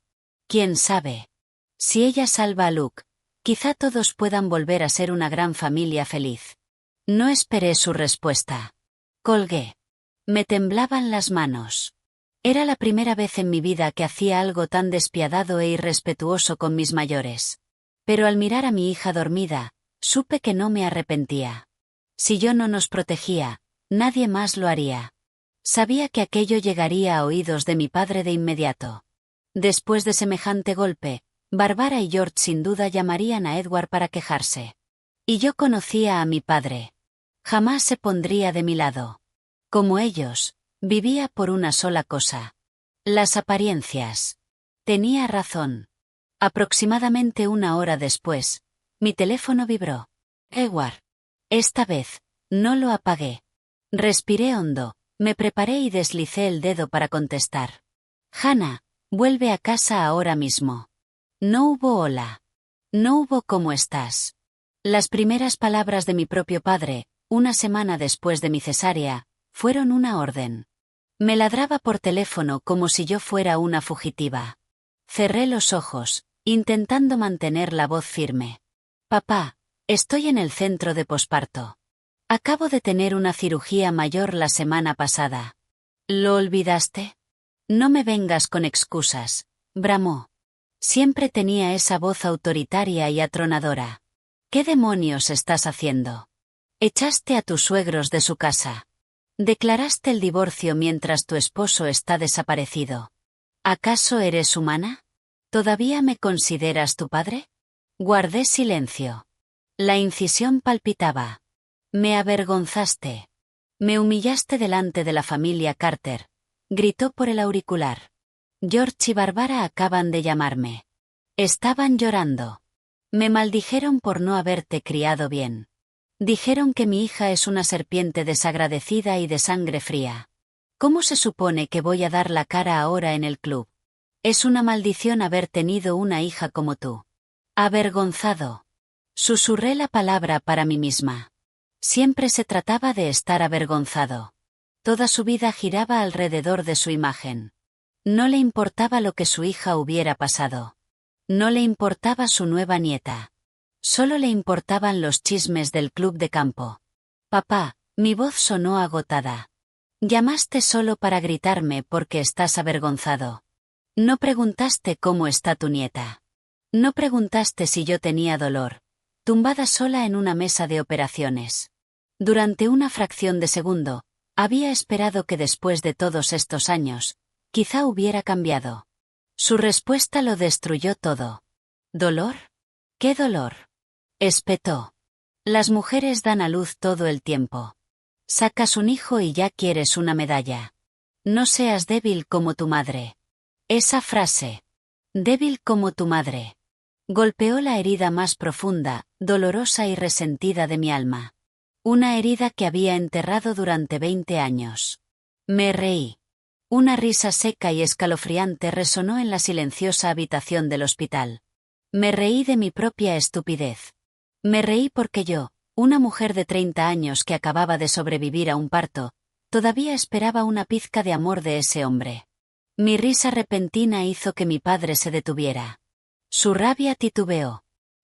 ¿Quién sabe? Si ella salva a Luke, quizá todos puedan volver a ser una gran familia feliz. No esperé su respuesta. Colgué. Me temblaban las manos. Era la primera vez en mi vida que hacía algo tan despiadado e irrespetuoso con mis mayores. Pero al mirar a mi hija dormida, supe que no me arrepentía. Si yo no nos protegía, nadie más lo haría. Sabía que aquello llegaría a oídos de mi padre de inmediato. Después de semejante golpe, Bárbara y George sin duda llamarían a Edward para quejarse. Y yo conocía a mi padre. Jamás se pondría de mi lado. Como ellos, vivía por una sola cosa. Las apariencias. Tenía razón. Aproximadamente una hora después, mi teléfono vibró. Edward. Esta vez, no lo apagué. Respiré hondo, me preparé y deslicé el dedo para contestar. Hannah, vuelve a casa ahora mismo. No hubo hola. No hubo ¿cómo estás? Las primeras palabras de mi propio padre, una semana después de mi cesárea, fueron una orden. Me ladraba por teléfono como si yo fuera una fugitiva. Cerré los ojos, intentando mantener la voz firme. Papá, estoy en el centro de posparto. Acabo de tener una cirugía mayor la semana pasada. ¿Lo olvidaste? No me vengas con excusas, bramó. Siempre tenía esa voz autoritaria y atronadora. ¿Qué demonios estás haciendo? Echaste a tus suegros de su casa. Declaraste el divorcio mientras tu esposo está desaparecido. ¿Acaso eres humana? ¿Todavía me consideras tu padre? Guardé silencio. La incisión palpitaba. Me avergonzaste. Me humillaste delante de la familia Carter, gritó por el auricular. George y Bárbara acaban de llamarme. Estaban llorando. Me maldijeron por no haberte criado bien. Dijeron que mi hija es una serpiente desagradecida y de sangre fría. ¿Cómo se supone que voy a dar la cara ahora en el club? Es una maldición haber tenido una hija como tú. Avergonzado. Susurré la palabra para mí misma. Siempre se trataba de estar avergonzado. Toda su vida giraba alrededor de su imagen. No le importaba lo que su hija hubiera pasado. No le importaba su nueva nieta. Solo le importaban los chismes del club de campo. Papá, mi voz sonó agotada. Llamaste solo para gritarme porque estás avergonzado. No preguntaste cómo está tu nieta. No preguntaste si yo tenía dolor, tumbada sola en una mesa de operaciones. Durante una fracción de segundo, había esperado que después de todos estos años, quizá hubiera cambiado. Su respuesta lo destruyó todo. ¿Dolor? ¿Qué dolor? Espetó. Las mujeres dan a luz todo el tiempo. Sacas un hijo y ya quieres una medalla. No seas débil como tu madre. Esa frase. Débil como tu madre. Golpeó la herida más profunda, dolorosa y resentida de mi alma. Una herida que había enterrado durante 20 años. Me reí. Una risa seca y escalofriante resonó en la silenciosa habitación del hospital. Me reí de mi propia estupidez. Me reí porque yo, una mujer de 30 años que acababa de sobrevivir a un parto, todavía esperaba una pizca de amor de ese hombre. Mi risa repentina hizo que mi padre se detuviera. Su rabia titubeó.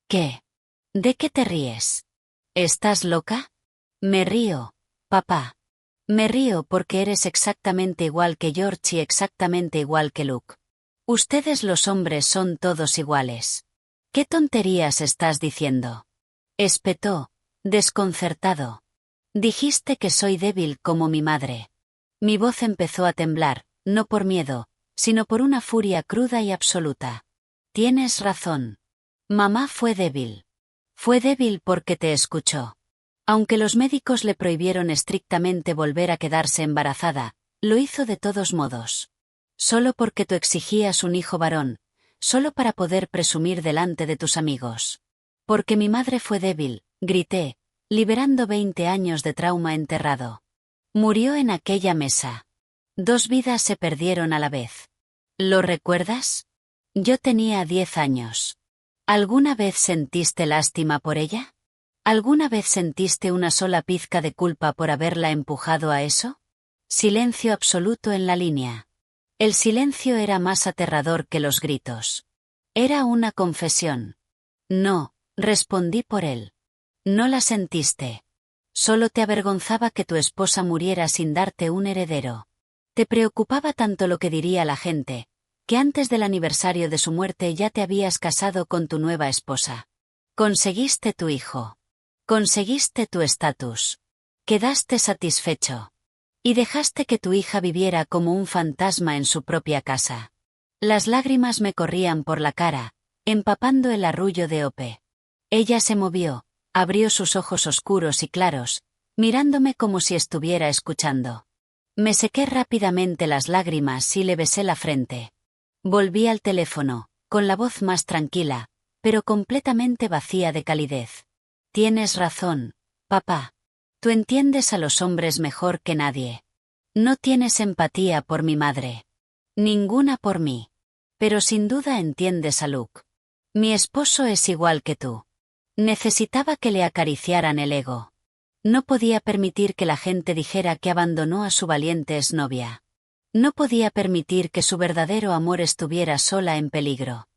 ¿Qué? ¿De qué te ríes? ¿Estás loca? Me río, papá. Me río porque eres exactamente igual que George y exactamente igual que Luke. Ustedes los hombres son todos iguales. ¿Qué tonterías estás diciendo? Espetó, desconcertado. Dijiste que soy débil como mi madre. Mi voz empezó a temblar, no por miedo, sino por una furia cruda y absoluta. Tienes razón. Mamá fue débil. Fue débil porque te escuchó. Aunque los médicos le prohibieron estrictamente volver a quedarse embarazada, lo hizo de todos modos. Solo porque tú exigías un hijo varón, solo para poder presumir delante de tus amigos. Porque mi madre fue débil, grité, liberando 20 años de trauma enterrado. Murió en aquella mesa. 2 vidas se perdieron a la vez. ¿Lo recuerdas? Yo tenía 10 años. ¿Alguna vez sentiste lástima por ella? ¿Alguna vez sentiste una sola pizca de culpa por haberla empujado a eso? Silencio absoluto en la línea. El silencio era más aterrador que los gritos. Era una confesión. No, respondí por él. No la sentiste. Solo te avergonzaba que tu esposa muriera sin darte un heredero. Te preocupaba tanto lo que diría la gente, que antes del aniversario de su muerte ya te habías casado con tu nueva esposa. Conseguiste tu hijo. Conseguiste tu estatus. Quedaste satisfecho. Y dejaste que tu hija viviera como un fantasma en su propia casa. Las lágrimas me corrían por la cara, empapando el arrullo de Ope. Ella se movió, abrió sus ojos oscuros y claros, mirándome como si estuviera escuchando. Me sequé rápidamente las lágrimas y le besé la frente. Volví al teléfono, con la voz más tranquila, pero completamente vacía de calidez. Tienes razón, papá. Tú entiendes a los hombres mejor que nadie. No tienes empatía por mi madre. Ninguna por mí. Pero sin duda entiendes a Luke. Mi esposo es igual que tú. Necesitaba que le acariciaran el ego. No podía permitir que la gente dijera que abandonó a su valiente exnovia. No podía permitir que su verdadero amor estuviera sola en peligro.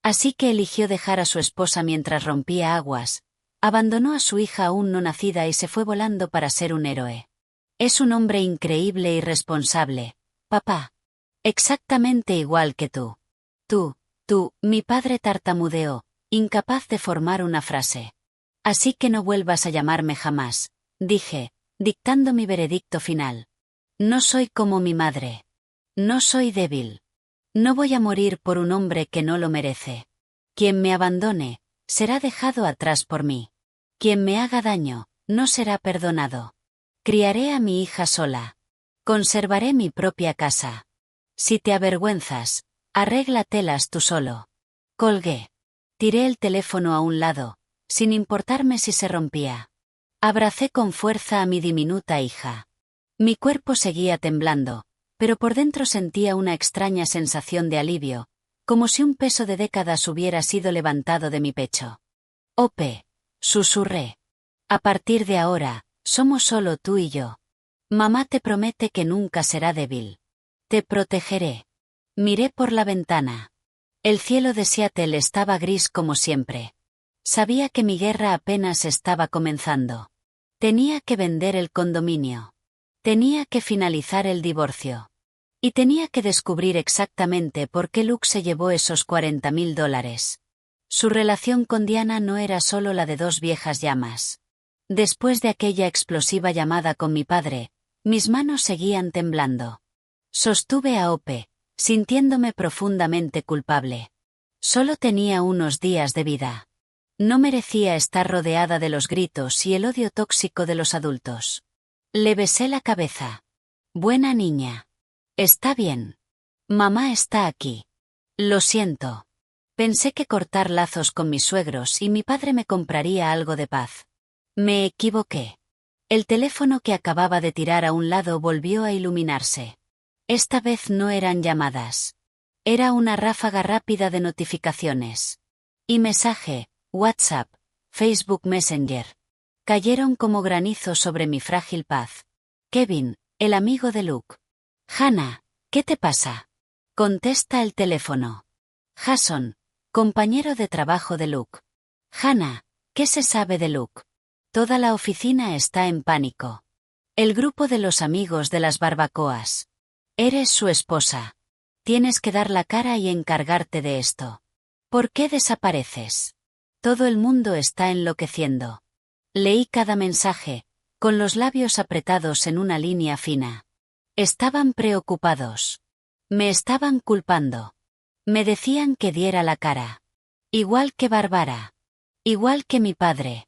Así que eligió dejar a su esposa mientras rompía aguas. Abandonó a su hija aún no nacida y se fue volando para ser un héroe. Es un hombre increíble y responsable, papá. Exactamente igual que tú. Mi padre tartamudeó, incapaz de formar una frase. Así que no vuelvas a llamarme jamás, dije, dictando mi veredicto final. No soy como mi madre. No soy débil. No voy a morir por un hombre que no lo merece. Quien me abandone, será dejado atrás por mí. Quien me haga daño, no será perdonado. Criaré a mi hija sola. Conservaré mi propia casa. Si te avergüenzas, arréglatelas tú solo. Colgué. Tiré el teléfono a un lado, sin importarme si se rompía. Abracé con fuerza a mi diminuta hija. Mi cuerpo seguía temblando, pero por dentro sentía una extraña sensación de alivio, como si un peso de décadas hubiera sido levantado de mi pecho. Ope, susurré. A partir de ahora, somos solo tú y yo. Mamá te promete que nunca será débil. Te protegeré. Miré por la ventana. El cielo de Seattle estaba gris como siempre. Sabía que mi guerra apenas estaba comenzando. Tenía que vender el condominio. Tenía que finalizar el divorcio. Y tenía que descubrir exactamente por qué Luke se llevó esos $40,000. Su relación con Diana no era solo la de 2 viejas llamas. Después de aquella explosiva llamada con mi padre, mis manos seguían temblando. Sostuve a Ope, sintiéndome profundamente culpable. Solo tenía unos días de vida. No merecía estar rodeada de los gritos y el odio tóxico de los adultos. Le besé la cabeza. Buena niña. Está bien. Mamá está aquí. Lo siento. Pensé que cortar lazos con mis suegros y mi padre me compraría algo de paz. Me equivoqué. El teléfono que acababa de tirar a un lado volvió a iluminarse. Esta vez no eran llamadas. Era una ráfaga rápida de notificaciones. Y mensaje, WhatsApp, Facebook Messenger. Cayeron como granizo sobre mi frágil paz. Kevin, el amigo de Luke. Hannah, ¿qué te pasa? Contesta el teléfono. Jason, compañero de trabajo de Luke. Hannah, ¿qué se sabe de Luke? Toda la oficina está en pánico. El grupo de los amigos de las barbacoas. Eres su esposa. Tienes que dar la cara y encargarte de esto. ¿Por qué desapareces? Todo el mundo está enloqueciendo. Leí cada mensaje, con los labios apretados en una línea fina. Estaban preocupados. Me estaban culpando. Me decían que diera la cara. Igual que Bárbara. Igual que mi padre.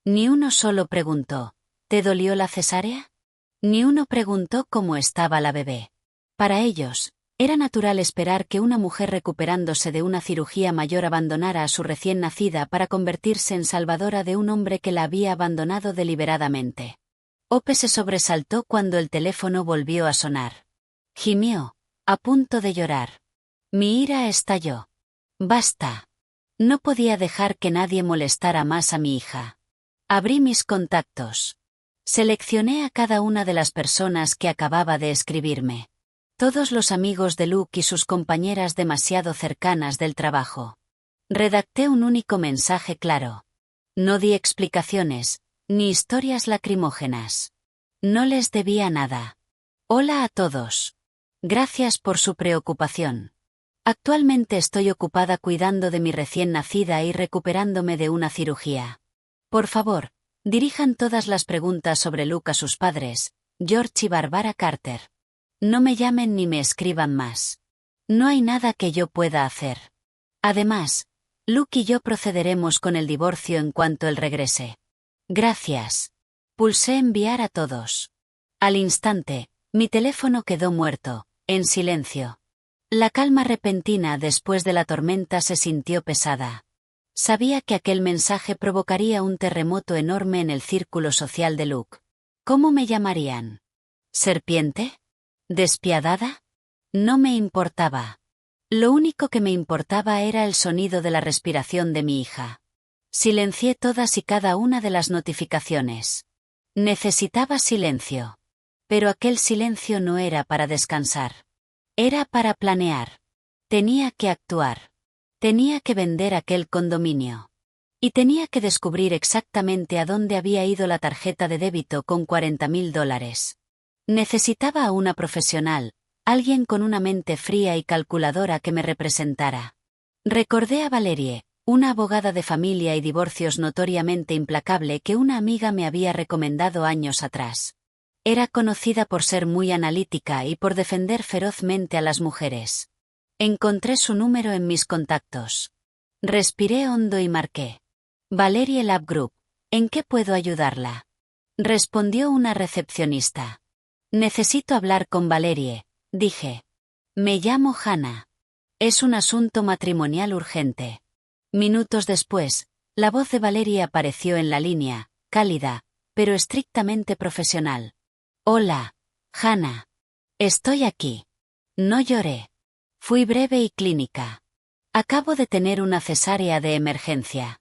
Ni uno solo preguntó, ¿te dolió la cesárea? Ni uno preguntó cómo estaba la bebé. Para ellos, era natural esperar que una mujer recuperándose de una cirugía mayor abandonara a su recién nacida para convertirse en salvadora de un hombre que la había abandonado deliberadamente. Ope se sobresaltó cuando el teléfono volvió a sonar. Gimió, a punto de llorar. Mi ira estalló. Basta. No podía dejar que nadie molestara más a mi hija. Abrí mis contactos. Seleccioné a cada una de las personas que acababa de escribirme. Todos los amigos de Luke y sus compañeras demasiado cercanas del trabajo. Redacté un único mensaje claro. No di explicaciones, ni historias lacrimógenas. No les debía nada. Hola a todos. Gracias por su preocupación. Actualmente estoy ocupada cuidando de mi recién nacida y recuperándome de una cirugía. Por favor, dirijan todas las preguntas sobre Luke a sus padres, George y Barbara Carter. No me llamen ni me escriban más. No hay nada que yo pueda hacer. Además, Luke y yo procederemos con el divorcio en cuanto él regrese. Gracias. Pulsé enviar a todos. Al instante, mi teléfono quedó muerto, en silencio. La calma repentina después de la tormenta se sintió pesada. Sabía que aquel mensaje provocaría un terremoto enorme en el círculo social de Luke. ¿Cómo me llamarían? ¿Serpiente? ¿Despiadada? No me importaba. Lo único que me importaba era el sonido de la respiración de mi hija. Silencié todas y cada una de las notificaciones. Necesitaba silencio. Pero aquel silencio no era para descansar. Era para planear. Tenía que actuar. Tenía que vender aquel condominio. Y tenía que descubrir exactamente a dónde había ido la tarjeta de débito con $40,000. Necesitaba a una profesional, alguien con una mente fría y calculadora que me representara. Recordé a Valerie, una abogada de familia y divorcios notoriamente implacable que una amiga me había recomendado años atrás. Era conocida por ser muy analítica y por defender ferozmente a las mujeres. Encontré su número en mis contactos. Respiré hondo y marqué. Valerie Lab Group, ¿en qué puedo ayudarla? Respondió una recepcionista. Necesito hablar con Valerie, dije. Me llamo Hannah. Es un asunto matrimonial urgente. Minutos después, la voz de Valerie apareció en la línea, cálida, pero estrictamente profesional. Hola, Hannah. Estoy aquí. No lloré. Fui breve y clínica. Acabo de tener una cesárea de emergencia.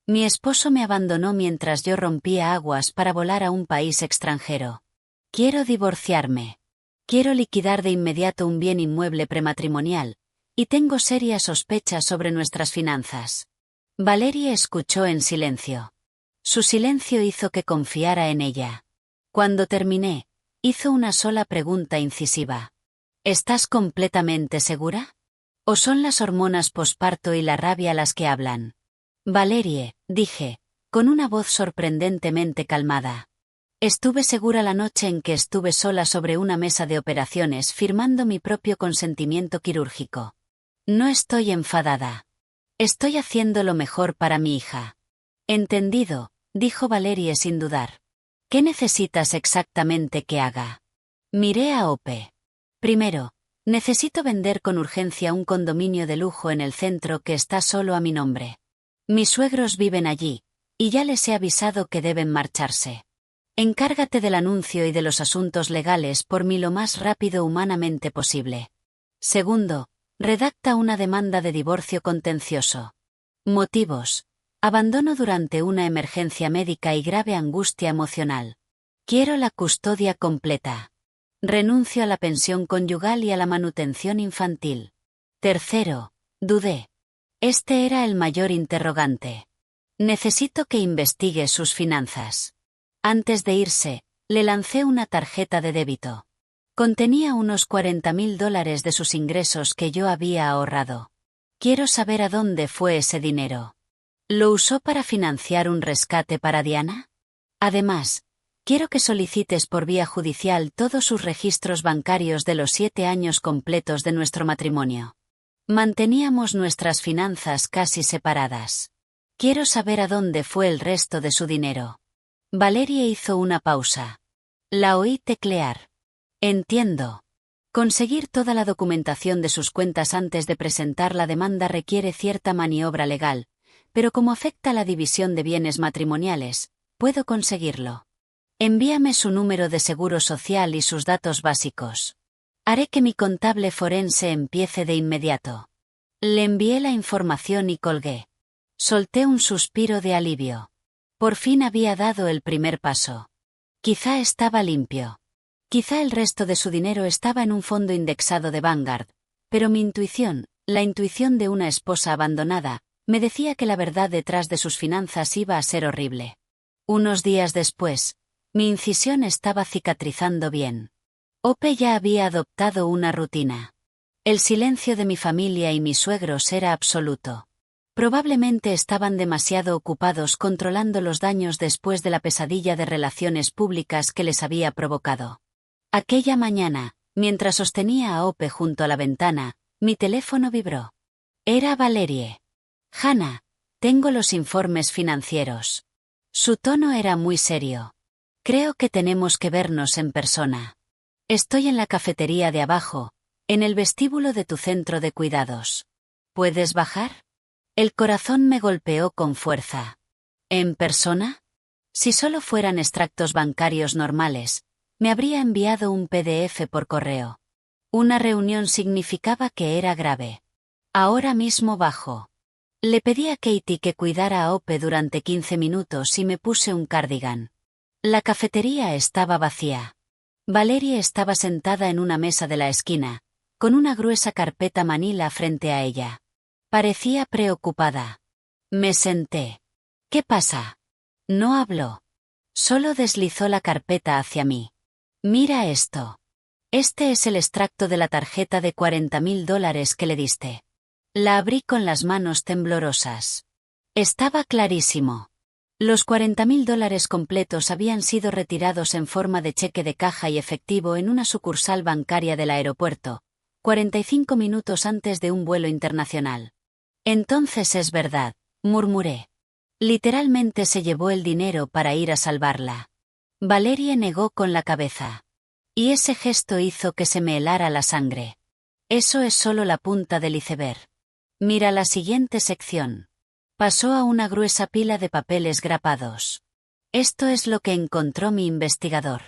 Mi esposo me abandonó mientras yo rompía aguas para volar a un país extranjero. Quiero divorciarme. Quiero liquidar de inmediato un bien inmueble prematrimonial, y tengo serias sospechas sobre nuestras finanzas. Valerie escuchó en silencio. Su silencio hizo que confiara en ella. Cuando terminé, hizo una sola pregunta incisiva. ¿Estás completamente segura? ¿O son las hormonas posparto y la rabia las que hablan? Valerie, dije, con una voz sorprendentemente calmada. Estuve segura la noche en que estuve sola sobre una mesa de operaciones firmando mi propio consentimiento quirúrgico. No estoy enfadada. Estoy haciendo lo mejor para mi hija. Entendido, dijo Valerie sin dudar. ¿Qué necesitas exactamente que haga? Miré a Ope. Primero, Necesito vender con urgencia un condominio de lujo en el centro que está solo a mi nombre. Mis suegros viven allí, y ya les he avisado que deben marcharse. Encárgate del anuncio y de los asuntos legales por mí lo más rápido humanamente posible. Segundo, redacta una demanda de divorcio contencioso. Motivos: abandono durante una emergencia médica y grave angustia emocional. Quiero la custodia completa. Renuncio a la pensión conyugal y a la manutención infantil. Tercero, dudé. Este era el mayor interrogante. Necesito que investigue sus finanzas. Antes de irse, le lancé una tarjeta de débito. Contenía unos $40.000 de sus ingresos que yo había ahorrado. Quiero saber a dónde fue ese dinero. ¿Lo usó para financiar un rescate para Diana? Además, quiero que solicites por vía judicial todos sus registros bancarios de los 7 años completos de nuestro matrimonio. Manteníamos nuestras finanzas casi separadas. Quiero saber a dónde fue el resto de su dinero. Valerie hizo una pausa. La oí teclear. Entiendo. Conseguir toda la documentación de sus cuentas antes de presentar la demanda requiere cierta maniobra legal, pero como afecta a la división de bienes matrimoniales, puedo conseguirlo. Envíame su número de seguro social y sus datos básicos. Haré que mi contable forense empiece de inmediato. Le envié la información y colgué. Solté un suspiro de alivio. Por fin había dado el primer paso. Quizá estaba limpio. Quizá el resto de su dinero estaba en un fondo indexado de Vanguard, pero mi intuición, la intuición de una esposa abandonada, me decía que la verdad detrás de sus finanzas iba a ser horrible. Unos días después, mi incisión estaba cicatrizando bien. Ope ya había adoptado una rutina. El silencio de mi familia y mis suegros era absoluto. Probablemente estaban demasiado ocupados controlando los daños después de la pesadilla de relaciones públicas que les había provocado. Aquella mañana, mientras sostenía a Ope junto a la ventana, mi teléfono vibró. Era Valerie. Hannah, tengo los informes financieros. Su tono era muy serio. Creo que tenemos que vernos en persona. Estoy en la cafetería de abajo, en el vestíbulo de tu centro de cuidados. ¿Puedes bajar? El corazón me golpeó con fuerza. ¿En persona? Si solo fueran extractos bancarios normales, me habría enviado un PDF por correo. Una reunión significaba que era grave. Ahora mismo bajo. Le pedí a Katie que cuidara a Ope durante 15 minutos y me puse un cardigan. La cafetería estaba vacía. Valerie estaba sentada en una mesa de la esquina, con una gruesa carpeta manila frente a ella. Parecía preocupada. Me senté. ¿Qué pasa? No habló. Solo deslizó la carpeta hacia mí. Mira esto. Este es el extracto de la tarjeta de $40.000 que le diste. La abrí con las manos temblorosas. Estaba clarísimo. Los $40.000 completos habían sido retirados en forma de cheque de caja y efectivo en una sucursal bancaria del aeropuerto, 45 minutos antes de un vuelo internacional. Entonces es verdad, murmuré. Literalmente se llevó el dinero para ir a salvarla. Valerie negó con la cabeza. Y ese gesto hizo que se me helara la sangre. Eso es solo la punta del iceberg. Mira la siguiente sección. Pasó a una gruesa pila de papeles grapados. Esto es lo que encontró mi investigador.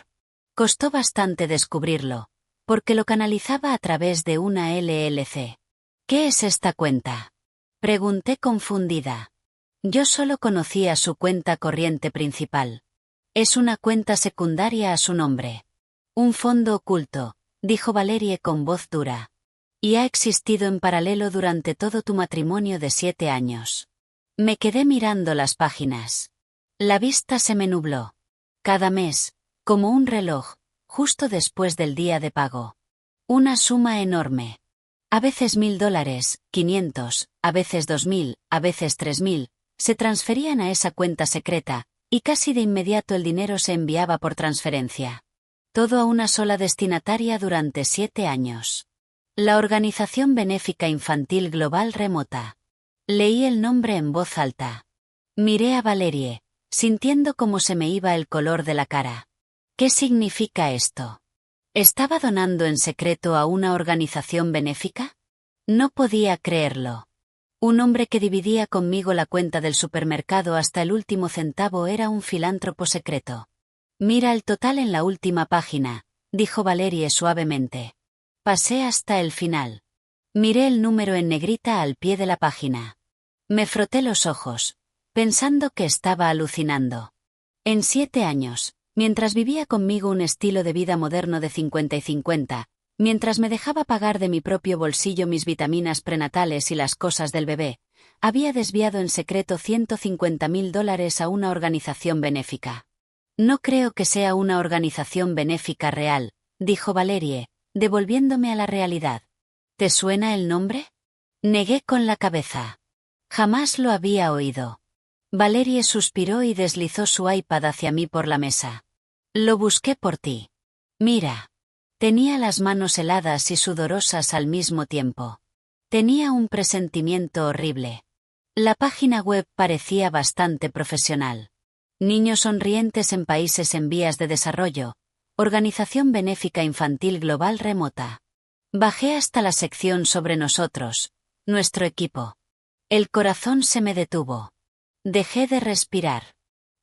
Costó bastante descubrirlo, porque lo canalizaba a través de una LLC. ¿Qué es esta cuenta? Pregunté confundida. Yo solo conocía su cuenta corriente principal. Es una cuenta secundaria a su nombre. Un fondo oculto, dijo Valerie con voz dura. Y ha existido en paralelo durante todo tu matrimonio de 7 años. Me quedé mirando las páginas. La vista se me nubló. Cada mes, como un reloj, justo después del día de pago. Una suma enorme. A veces $1.000, 500, a veces 2.000, a veces 3.000, se transferían a esa cuenta secreta, y casi de inmediato el dinero se enviaba por transferencia. Todo a una sola destinataria durante 7 años. La Organización Benéfica Infantil Global Remota. Leí el nombre en voz alta. Miré a Valerie, sintiendo cómo se me iba el color de la cara. ¿Qué significa esto? ¿Estaba donando en secreto a una organización benéfica? No podía creerlo. Un hombre que dividía conmigo la cuenta del supermercado hasta el último centavo era un filántropo secreto. Mira el total en la última página, dijo Valerie suavemente. Pasé hasta el final. Miré el número en negrita al pie de la página. Me froté los ojos, pensando que estaba alucinando. En 7 años, mientras vivía conmigo un estilo de vida moderno de 50 y 50, mientras me dejaba pagar de mi propio bolsillo mis vitaminas prenatales y las cosas del bebé, había desviado en secreto $150.000 a una organización benéfica. No creo que sea una organización benéfica real, dijo Valerie, devolviéndome a la realidad. ¿Te suena el nombre? Negué con la cabeza. Jamás lo había oído. Valerie suspiró y deslizó su iPad hacia mí por la mesa. Lo busqué por ti. Mira. Tenía las manos heladas y sudorosas al mismo tiempo. Tenía un presentimiento horrible. La página web parecía bastante profesional. Niños sonrientes en países en vías de desarrollo. Organización benéfica infantil global remota. Bajé hasta la sección sobre nosotros, nuestro equipo. El corazón se me detuvo. Dejé de respirar.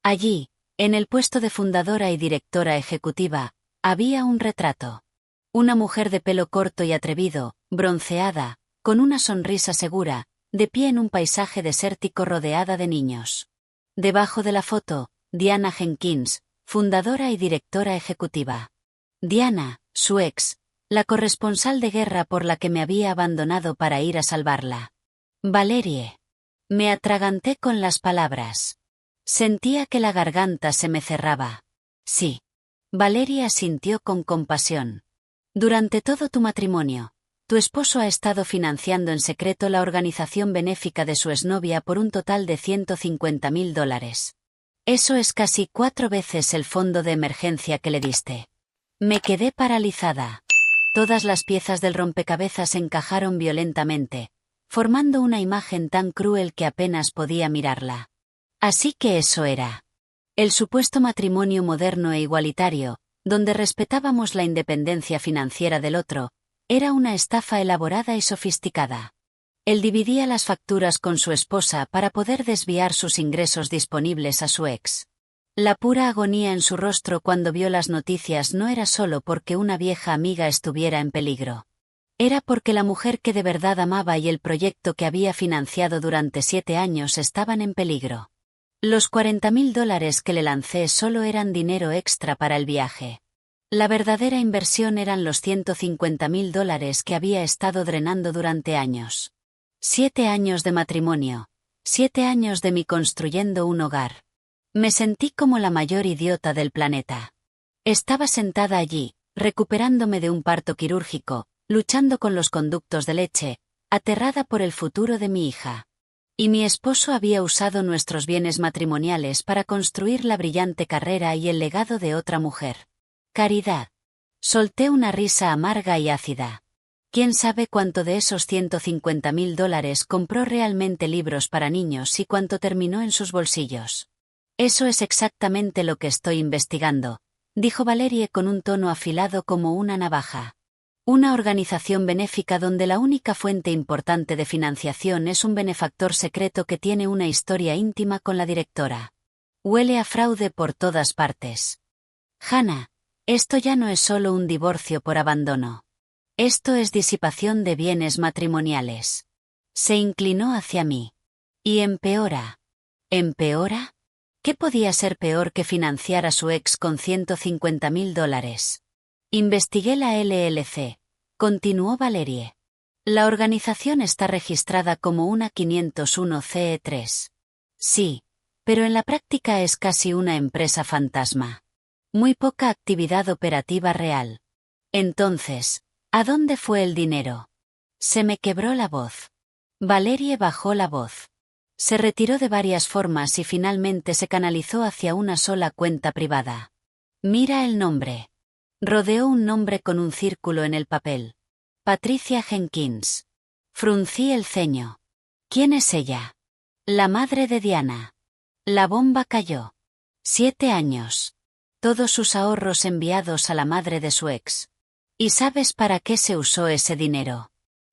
Allí, en el puesto de fundadora y directora ejecutiva, había un retrato. Una mujer de pelo corto y atrevido, bronceada, con una sonrisa segura, de pie en un paisaje desértico rodeada de niños. Debajo de la foto, Diana Jenkins, fundadora y directora ejecutiva. Diana, su ex, la corresponsal de guerra por la que me había abandonado para ir a salvarla. Valerie. Me atraganté con las palabras. Sentía que la garganta se me cerraba. Sí. Valerie asintió con compasión. Durante todo tu matrimonio, tu esposo ha estado financiando en secreto la organización benéfica de su exnovia por un total de $150.000. Eso es casi 4 veces el fondo de emergencia que le diste. Me quedé paralizada. Todas las piezas del rompecabezas encajaron violentamente, formando una imagen tan cruel que apenas podía mirarla. Así que eso era. El supuesto matrimonio moderno e igualitario, donde respetábamos la independencia financiera del otro, era una estafa elaborada y sofisticada. Él dividía las facturas con su esposa para poder desviar sus ingresos disponibles a su ex. La pura agonía en su rostro cuando vio las noticias no era solo porque una vieja amiga estuviera en peligro. Era porque la mujer que de verdad amaba y el proyecto que había financiado durante 7 años estaban en peligro. Los $40.000 que le lancé solo eran dinero extra para el viaje. La verdadera inversión eran los $150.000 que había estado drenando durante años. 7 años de matrimonio. 7 años de mí construyendo un hogar. Me sentí como la mayor idiota del planeta. Estaba sentada allí, recuperándome de un parto quirúrgico, luchando con los conductos de leche, aterrada por el futuro de mi hija. Y mi esposo había usado nuestros bienes matrimoniales para construir la brillante carrera y el legado de otra mujer. Caridad. Solté una risa amarga y ácida. ¿Quién sabe cuánto de esos $150.000 compró realmente libros para niños y cuánto terminó en sus bolsillos? Eso es exactamente lo que estoy investigando, dijo Valerie con un tono afilado como una navaja. Una organización benéfica donde la única fuente importante de financiación es un benefactor secreto que tiene una historia íntima con la directora. Huele a fraude por todas partes. Hannah, esto ya no es solo un divorcio por abandono. Esto es disipación de bienes matrimoniales. Se inclinó hacia mí. Y empeora. ¿Empeora? ¿Qué podía ser peor que financiar a su ex con $150.000? Investigué la LLC, continuó Valerie. La organización está registrada como una 501 CE3. Sí, pero en la práctica es casi una empresa fantasma. Muy poca actividad operativa real. Entonces, ¿a dónde fue el dinero? Se me quebró la voz. Valerie bajó la voz. Se retiró de varias formas y finalmente se canalizó hacia una sola cuenta privada. Mira el nombre. Rodeó un nombre con un círculo en el papel. Patricia Jenkins. Fruncí el ceño. ¿Quién es ella? La madre de Diana. La bomba cayó. 7 años. Todos sus ahorros enviados a la madre de su ex. ¿Y sabes para qué se usó ese dinero?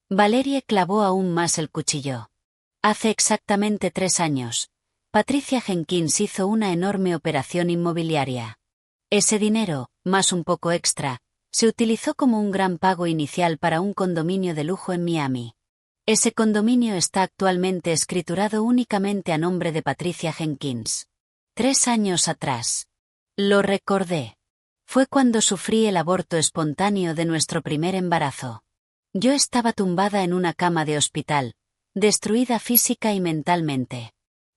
Valerie clavó aún más el cuchillo. Hace exactamente 3 años, Patricia Jenkins hizo una enorme operación inmobiliaria. Ese dinero, más un poco extra, se utilizó como un gran pago inicial para un condominio de lujo en Miami. Ese condominio está actualmente escriturado únicamente a nombre de Patricia Jenkins. 3 años atrás. Lo recordé. Fue cuando sufrí el aborto espontáneo de nuestro primer embarazo. Yo estaba tumbada en una cama de hospital, destruida física y mentalmente.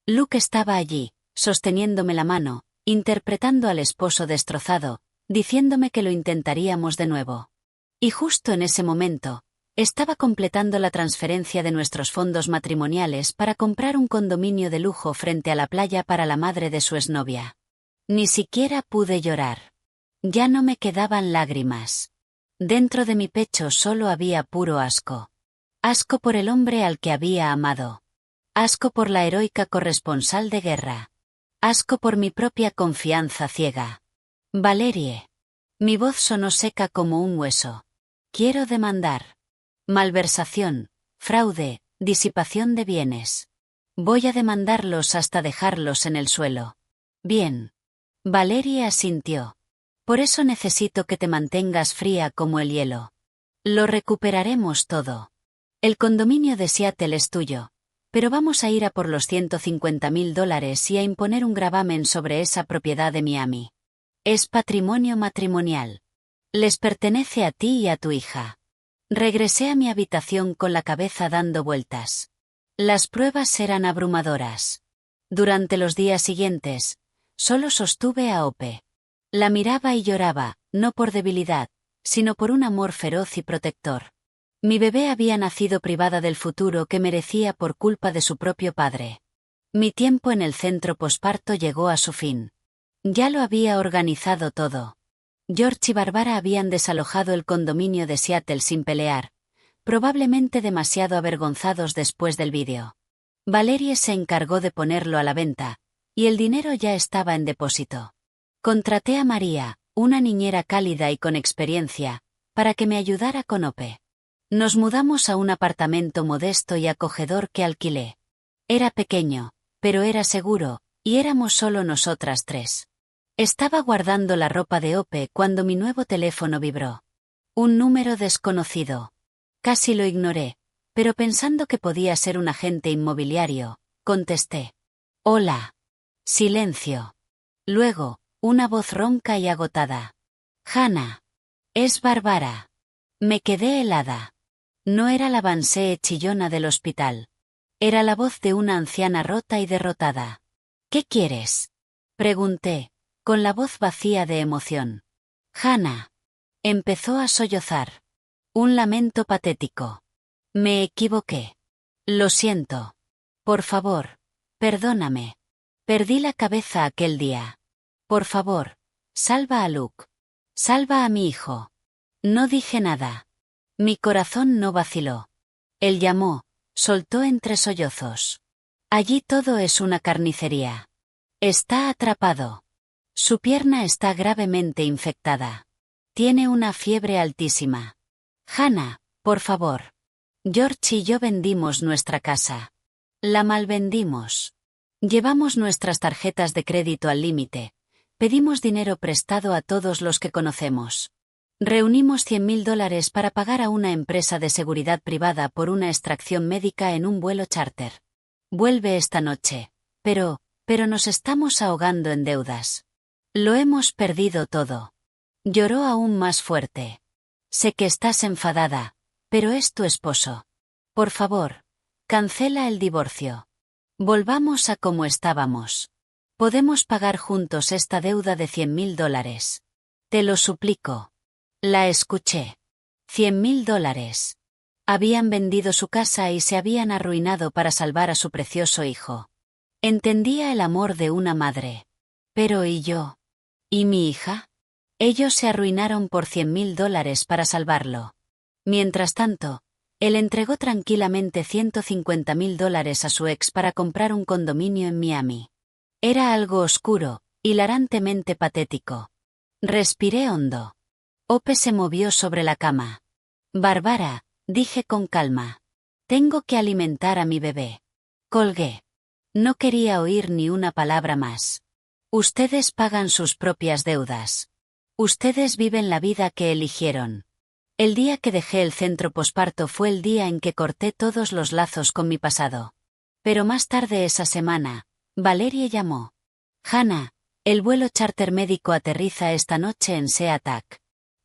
Luke estaba allí, sosteniéndome la mano, interpretando al esposo destrozado, diciéndome que lo intentaríamos de nuevo. Y justo en ese momento, estaba completando la transferencia de nuestros fondos matrimoniales para comprar un condominio de lujo frente a la playa para la madre de su exnovia. Ni siquiera pude llorar. Ya no me quedaban lágrimas. Dentro de mi pecho solo había puro asco. Asco por el hombre al que había amado. Asco por la heroica corresponsal de guerra. Asco por mi propia confianza ciega. Valerie. Mi voz sonó seca como un hueso. Quiero demandar. Malversación, fraude, disipación de bienes. Voy a demandarlos hasta dejarlos en el suelo. Bien. Valerie asintió. Por eso necesito que te mantengas fría como el hielo. Lo recuperaremos todo. El condominio de Seattle es tuyo, pero vamos a ir a por los $150.000 y a imponer un gravamen sobre esa propiedad de Miami. Es patrimonio matrimonial. Les pertenece a ti y a tu hija. Regresé a mi habitación con la cabeza dando vueltas. Las pruebas eran abrumadoras. Durante los días siguientes, solo sostuve a Ope. La miraba y lloraba, no por debilidad, sino por un amor feroz y protector. Mi bebé había nacido privada del futuro que merecía por culpa de su propio padre. Mi tiempo en el centro posparto llegó a su fin. Ya lo había organizado todo. George y Barbara habían desalojado el condominio de Seattle sin pelear, probablemente demasiado avergonzados después del vídeo. Valerie se encargó de ponerlo a la venta, y el dinero ya estaba en depósito. Contraté a María, una niñera cálida y con experiencia, para que me ayudara con Ope. Nos mudamos a un apartamento modesto y acogedor que alquilé. Era pequeño, pero era seguro, y éramos solo nosotras 3. Estaba guardando la ropa de Ope cuando mi nuevo teléfono vibró. Un número desconocido. Casi lo ignoré, pero pensando que podía ser un agente inmobiliario, contesté. Hola. Silencio. Luego, una voz ronca y agotada. Hannah. Es Barbara. Me quedé helada. No era la Vansee chillona del hospital. Era la voz de una anciana rota y derrotada. ¿Qué quieres? Pregunté, con la voz vacía de emoción. Hannah. Empezó a sollozar. Un lamento patético. Me equivoqué. Lo siento. Por favor, perdóname. Perdí la cabeza aquel día. Por favor, salva a Luke. Salva a mi hijo. No dije nada. Mi corazón no vaciló. Él llamó, soltó entre sollozos. Allí todo es una carnicería. Está atrapado. Su pierna está gravemente infectada. Tiene una fiebre altísima. Hannah, por favor. George y yo vendimos nuestra casa. La malvendimos. Llevamos nuestras tarjetas de crédito al límite. Pedimos dinero prestado a todos los que conocemos. Reunimos $100.000 para pagar a una empresa de seguridad privada por una extracción médica en un vuelo charter. Vuelve esta noche. Pero nos estamos ahogando en deudas. Lo hemos perdido todo. Lloró aún más fuerte. Sé que estás enfadada, pero es tu esposo. Por favor, cancela el divorcio. Volvamos a como estábamos. Podemos pagar juntos esta deuda de $100.000. Te lo suplico. La escuché. $100.000. Habían vendido su casa y se habían arruinado para salvar a su precioso hijo. Entendía el amor de una madre. Pero ¿y yo? ¿Y mi hija? Ellos se arruinaron por $100.000 para salvarlo. Mientras tanto, él entregó tranquilamente $150.000 a su ex para comprar un condominio en Miami. Era algo oscuro, hilarantemente patético. Respiré hondo. Ope se movió sobre la cama. Bárbara, dije con calma. Tengo que alimentar a mi bebé. Colgué. No quería oír ni una palabra más. Ustedes pagan sus propias deudas. Ustedes viven la vida que eligieron. El día que dejé el centro posparto fue el día en que corté todos los lazos con mi pasado. Pero más tarde esa semana, Valerie llamó. Hannah, el vuelo charter médico aterriza esta noche en SeaTac.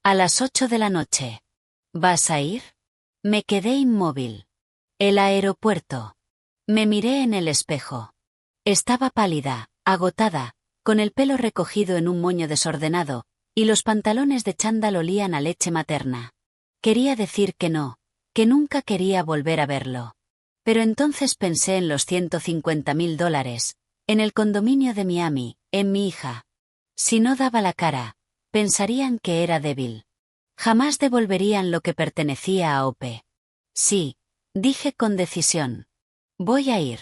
A las 8 de la noche. ¿Vas a ir? Me quedé inmóvil. El aeropuerto. Me miré en el espejo. Estaba pálida, agotada, con el pelo recogido en un moño desordenado, y los pantalones de chándal olían a leche materna. Quería decir que no, que nunca quería volver a verlo. Pero entonces pensé en los $150,000, en el condominio de Miami, en mi hija. Si no daba la cara, pensarían que era débil. Jamás devolverían lo que pertenecía a Ope. Sí, dije con decisión. Voy a ir.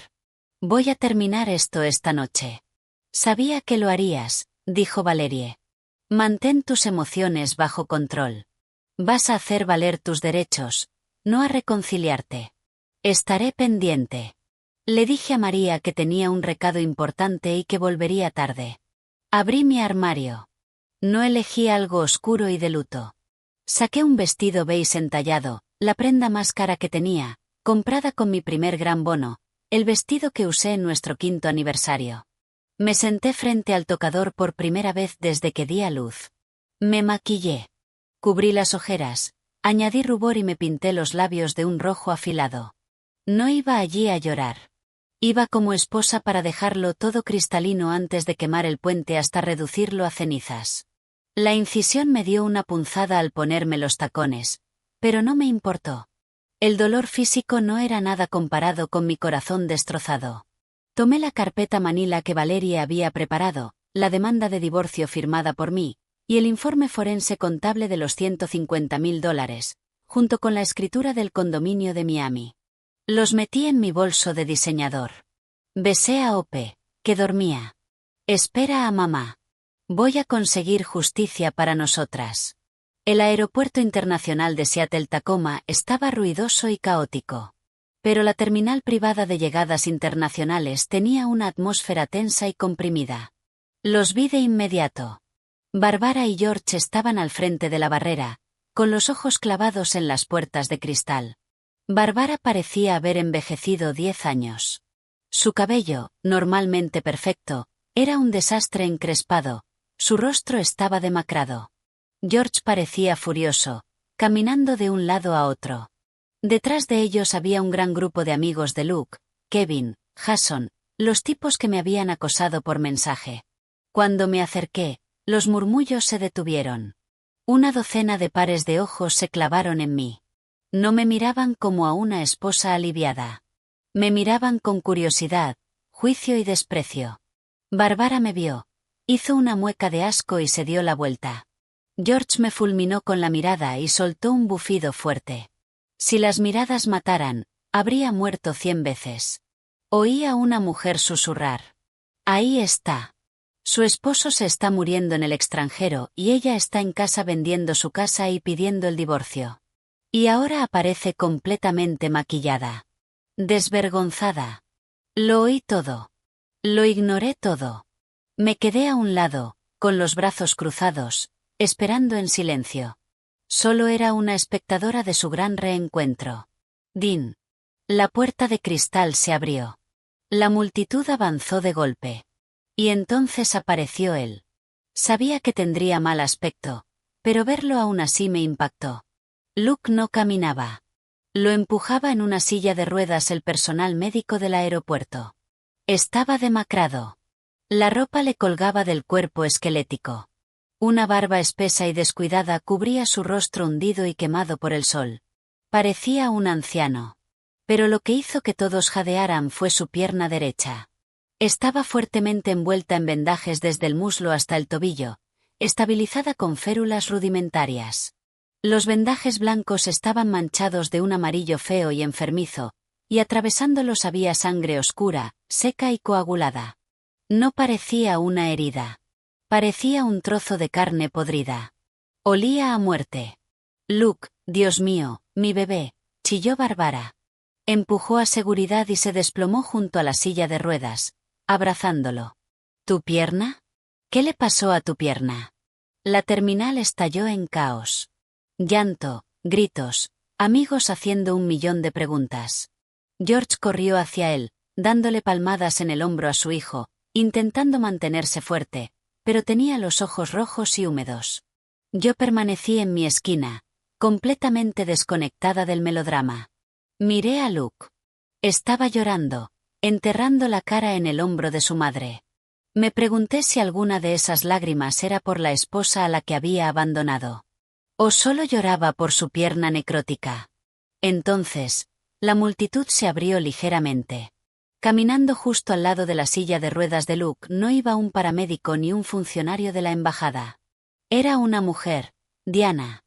Voy a terminar esto esta noche. Sabía que lo harías, dijo Valerie. Mantén tus emociones bajo control. Vas a hacer valer tus derechos, no a reconciliarte. Estaré pendiente. Le dije a María que tenía un recado importante y que volvería tarde. Abrí mi armario. No elegí algo oscuro y de luto. Saqué un vestido beige entallado, la prenda más cara que tenía, comprada con mi primer gran bono, el vestido que usé en nuestro 5º aniversario. Me senté frente al tocador por primera vez desde que di a luz. Me maquillé. Cubrí las ojeras, añadí rubor y me pinté los labios de un rojo afilado. No iba allí a llorar. Iba como esposa para dejarlo todo cristalino antes de quemar el puente hasta reducirlo a cenizas. La incisión me dio una punzada al ponerme los tacones, pero no me importó. El dolor físico no era nada comparado con mi corazón destrozado. Tomé la carpeta manila que Valerie había preparado, la demanda de divorcio firmada por mí, y el informe forense contable de los $150,000, junto con la escritura del condominio de Miami. Los metí en mi bolso de diseñador. Besé a Ope, que dormía. Espera a mamá. Voy a conseguir justicia para nosotras. El aeropuerto internacional de Seattle-Tacoma estaba ruidoso y caótico. Pero la terminal privada de llegadas internacionales tenía una atmósfera tensa y comprimida. Los vi de inmediato. Bárbara y George estaban al frente de la barrera, con los ojos clavados en las puertas de cristal. Bárbara parecía haber envejecido 10 años. Su cabello, normalmente perfecto, era un desastre encrespado, su rostro estaba demacrado. George parecía furioso, caminando de un lado a otro. Detrás de ellos había un gran grupo de amigos de Luke, Kevin, Jason, los tipos que me habían acosado por mensaje. Cuando me acerqué, los murmullos se detuvieron. Una docena de pares de ojos se clavaron en mí. No me miraban como a una esposa aliviada. Me miraban con curiosidad, juicio y desprecio. Bárbara me vio. Hizo una mueca de asco y se dio la vuelta. George me fulminó con la mirada y soltó un bufido fuerte. Si las miradas mataran, habría muerto 100 veces. Oí a una mujer susurrar. Ahí está. Su esposo se está muriendo en el extranjero y ella está en casa vendiendo su casa y pidiendo el divorcio. Y ahora aparece completamente maquillada. Desvergonzada. Lo oí todo. Lo ignoré todo. Me quedé a un lado, con los brazos cruzados, esperando en silencio. Solo era una espectadora de su gran reencuentro. Din. La puerta de cristal se abrió. La multitud avanzó de golpe. Y entonces apareció él. Sabía que tendría mal aspecto, pero verlo aún así me impactó. Luke no caminaba. Lo empujaba en una silla de ruedas el personal médico del aeropuerto. Estaba demacrado. La ropa le colgaba del cuerpo esquelético. Una barba espesa y descuidada cubría su rostro hundido y quemado por el sol. Parecía un anciano. Pero lo que hizo que todos jadearan fue su pierna derecha. Estaba fuertemente envuelta en vendajes desde el muslo hasta el tobillo, estabilizada con férulas rudimentarias. Los vendajes blancos estaban manchados de un amarillo feo y enfermizo, y atravesándolos había sangre oscura, seca y coagulada. No parecía una herida. Parecía un trozo de carne podrida. Olía a muerte. Luke, Dios mío, mi bebé, chilló Bárbara. Empujó a seguridad y se desplomó junto a la silla de ruedas, abrazándolo. ¿Tu pierna? ¿Qué le pasó a tu pierna? La terminal estalló en caos. Llanto, gritos, amigos haciendo 1.000.000 de preguntas. George corrió hacia él, dándole palmadas en el hombro a su hijo, intentando mantenerse fuerte, pero tenía los ojos rojos y húmedos. Yo permanecí en mi esquina, completamente desconectada del melodrama. Miré a Luke. Estaba llorando, enterrando la cara en el hombro de su madre. Me pregunté si alguna de esas lágrimas era por la esposa a la que había abandonado. O solo lloraba por su pierna necrótica. Entonces, la multitud se abrió ligeramente. Caminando justo al lado de la silla de ruedas de Luke no iba un paramédico ni un funcionario de la embajada. Era una mujer, Diana.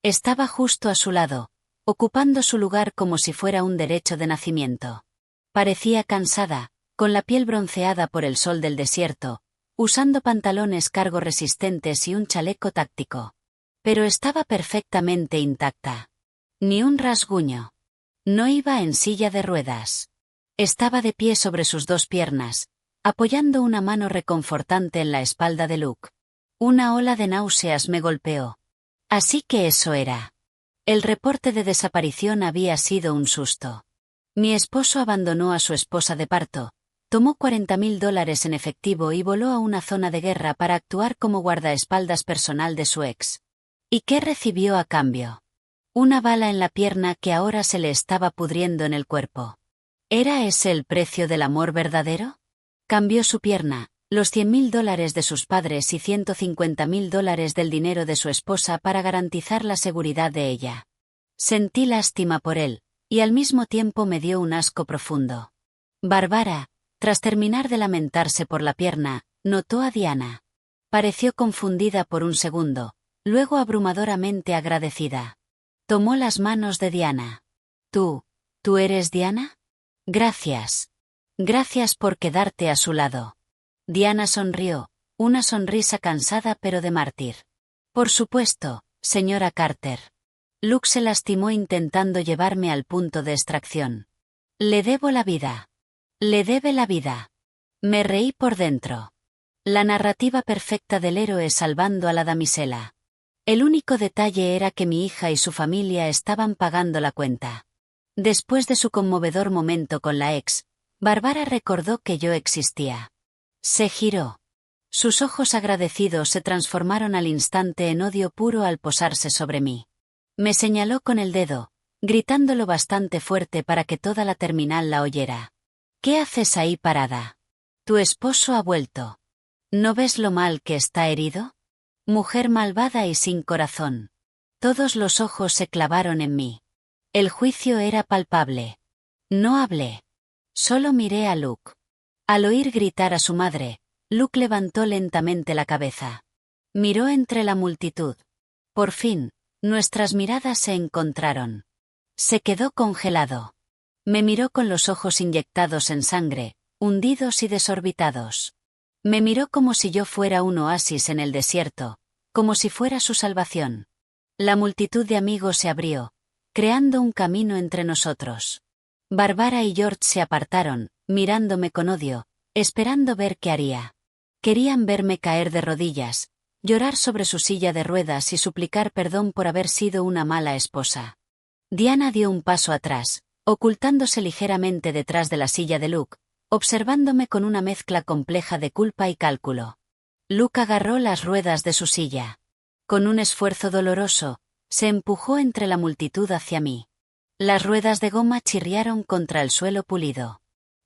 Estaba justo a su lado, ocupando su lugar como si fuera un derecho de nacimiento. Parecía cansada, con la piel bronceada por el sol del desierto, usando pantalones cargo resistentes y un chaleco táctico. Pero estaba perfectamente intacta. Ni un rasguño. No iba en silla de ruedas. Estaba de pie sobre sus dos piernas, apoyando una mano reconfortante en la espalda de Luke. Una ola de náuseas me golpeó. Así que eso era. El reporte de desaparición había sido un susto. Mi esposo abandonó a su esposa de parto, tomó $40.000 en efectivo y voló a una zona de guerra para actuar como guardaespaldas personal de su ex. ¿Y qué recibió a cambio? Una bala en la pierna que ahora se le estaba pudriendo en el cuerpo. ¿Era ese el precio del amor verdadero? Cambió su pierna, los $100.000 de sus padres y $150.000 del dinero de su esposa para garantizar la seguridad de ella. Sentí lástima por él, y al mismo tiempo me dio un asco profundo. Bárbara, tras terminar de lamentarse por la pierna, notó a Diana. Pareció confundida por un segundo, luego abrumadoramente agradecida. Tomó las manos de Diana. ¿Tú eres Diana? Gracias. Gracias por quedarte a su lado. Diana sonrió, una sonrisa cansada pero de mártir. Por supuesto, señora Carter. Luke se lastimó intentando llevarme al punto de extracción. Le debo la vida. Le debe la vida. Me reí por dentro. La narrativa perfecta del héroe salvando a la damisela. El único detalle era que mi hija y su familia estaban pagando la cuenta. Después de su conmovedor momento con la ex, Bárbara recordó que yo existía. Se giró. Sus ojos agradecidos se transformaron al instante en odio puro al posarse sobre mí. Me señaló con el dedo, gritándolo bastante fuerte para que toda la terminal la oyera. ¿Qué haces ahí parada? Tu esposo ha vuelto. ¿No ves lo mal que está herido? Mujer malvada y sin corazón. Todos los ojos se clavaron en mí. El juicio era palpable. No hablé. Solo miré a Luke. Al oír gritar a su madre, Luke levantó lentamente la cabeza. Miró entre la multitud. Por fin, nuestras miradas se encontraron. Se quedó congelado. Me miró con los ojos inyectados en sangre, hundidos y desorbitados. Me miró como si yo fuera un oasis en el desierto, como si fuera su salvación. La multitud de amigos se abrió, creando un camino entre nosotros. Bárbara y George se apartaron, mirándome con odio, esperando ver qué haría. Querían verme caer de rodillas, llorar sobre su silla de ruedas y suplicar perdón por haber sido una mala esposa. Diana dio un paso atrás, ocultándose ligeramente detrás de la silla de Luke, observándome con una mezcla compleja de culpa y cálculo. Luke agarró las ruedas de su silla. Con un esfuerzo doloroso, se empujó entre la multitud hacia mí. Las ruedas de goma chirriaron contra el suelo pulido.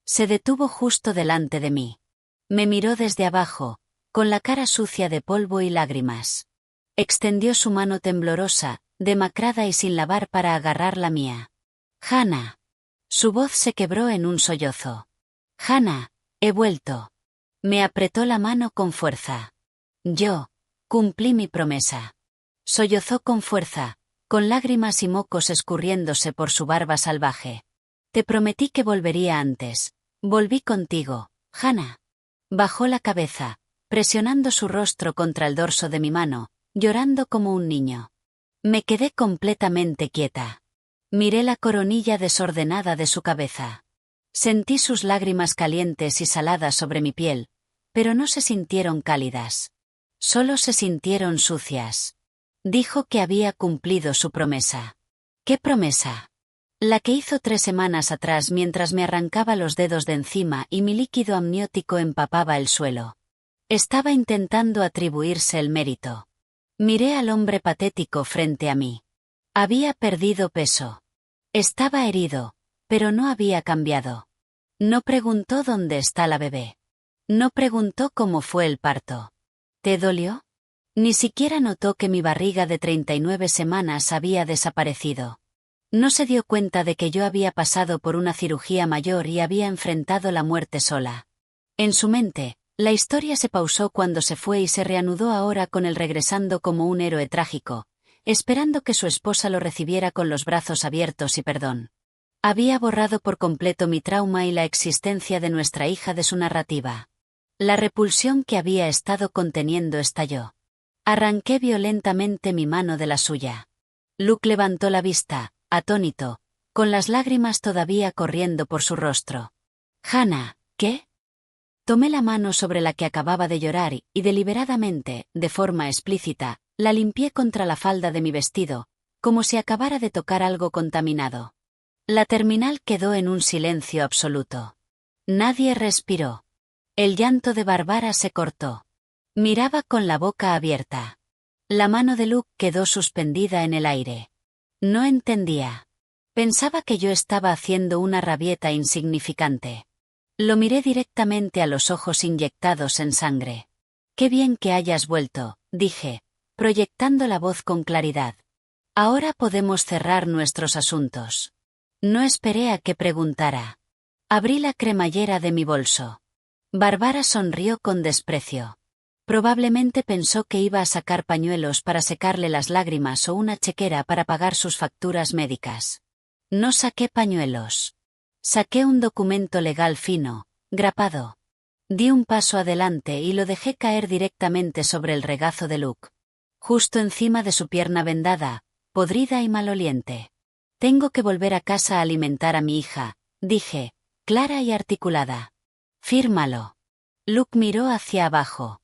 Se detuvo justo delante de mí. Me miró desde abajo, con la cara sucia de polvo y lágrimas. Extendió su mano temblorosa, demacrada y sin lavar para agarrar la mía. Hannah. Su voz se quebró en un sollozo. Hannah, he vuelto. Me apretó la mano con fuerza. Yo cumplí mi promesa. Sollozó con fuerza, con lágrimas y mocos escurriéndose por su barba salvaje. Te prometí que volvería antes. Volví contigo, Hannah. Bajó la cabeza, presionando su rostro contra el dorso de mi mano, llorando como un niño. Me quedé completamente quieta. Miré la coronilla desordenada de su cabeza. Sentí sus lágrimas calientes y saladas sobre mi piel, pero no se sintieron cálidas. Solo se sintieron sucias. Dijo que había cumplido su promesa. ¿Qué promesa? La que hizo 3 semanas atrás mientras me arrancaba los dedos de encima y mi líquido amniótico empapaba el suelo. Estaba intentando atribuirse el mérito. Miré al hombre patético frente a mí. Había perdido peso. Estaba herido, pero no había cambiado. No preguntó dónde está la bebé. No preguntó cómo fue el parto. ¿Te dolió? Ni siquiera notó que mi barriga de 39 semanas había desaparecido. No se dio cuenta de que yo había pasado por una cirugía mayor y había enfrentado la muerte sola. En su mente, la historia se pausó cuando se fue y se reanudó ahora con él regresando como un héroe trágico, esperando que su esposa lo recibiera con los brazos abiertos y perdón. Había borrado por completo mi trauma y la existencia de nuestra hija de su narrativa. La repulsión que había estado conteniendo estalló. Arranqué violentamente mi mano de la suya. Luke levantó la vista, atónito, con las lágrimas todavía corriendo por su rostro. «Hannah, ¿qué?» Tomé la mano sobre la que acababa de llorar y deliberadamente, de forma explícita, la limpié contra la falda de mi vestido, como si acabara de tocar algo contaminado. La terminal quedó en un silencio absoluto. Nadie respiró. El llanto de Barbara se cortó. Miraba con la boca abierta. La mano de Luke quedó suspendida en el aire. No entendía. Pensaba que yo estaba haciendo una rabieta insignificante. Lo miré directamente a los ojos inyectados en sangre. «Qué bien que hayas vuelto», dije, proyectando la voz con claridad. «Ahora podemos cerrar nuestros asuntos». No esperé a que preguntara. Abrí la cremallera de mi bolso. Barbara sonrió con desprecio. Probablemente pensó que iba a sacar pañuelos para secarle las lágrimas o una chequera para pagar sus facturas médicas. No saqué pañuelos. Saqué un documento legal fino, grapado. Di un paso adelante y lo dejé caer directamente sobre el regazo de Luke. Justo encima de su pierna vendada, podrida y maloliente. «Tengo que volver a casa a alimentar a mi hija», dije, clara y articulada. «Fírmalo». Luke miró hacia abajo.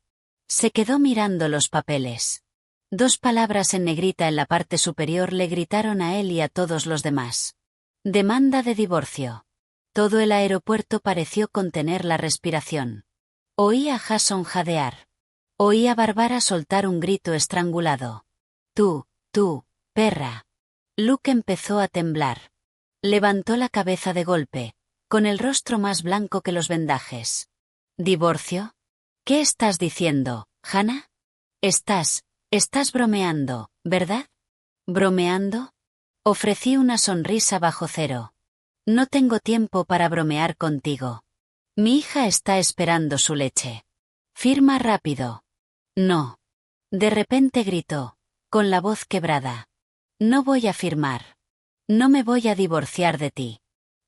Se quedó mirando los papeles. 2 palabras en negrita en la parte superior le gritaron a él y a todos los demás. «Demanda de divorcio». Todo el aeropuerto pareció contener la respiración. Oí a Jason jadear. Oí a Barbara soltar un grito estrangulado. Tú, perra». Luke empezó a temblar. Levantó la cabeza de golpe, con el rostro más blanco que los vendajes. «¿Divorcio? ¿Qué estás diciendo, Hannah? Estás bromeando, ¿verdad?» «¿Bromeando?» Ofrecí una sonrisa bajo cero. «No tengo tiempo para bromear contigo. Mi hija está esperando su leche. Firma rápido». «No». De repente gritó, con la voz quebrada. «No voy a firmar. No me voy a divorciar de ti.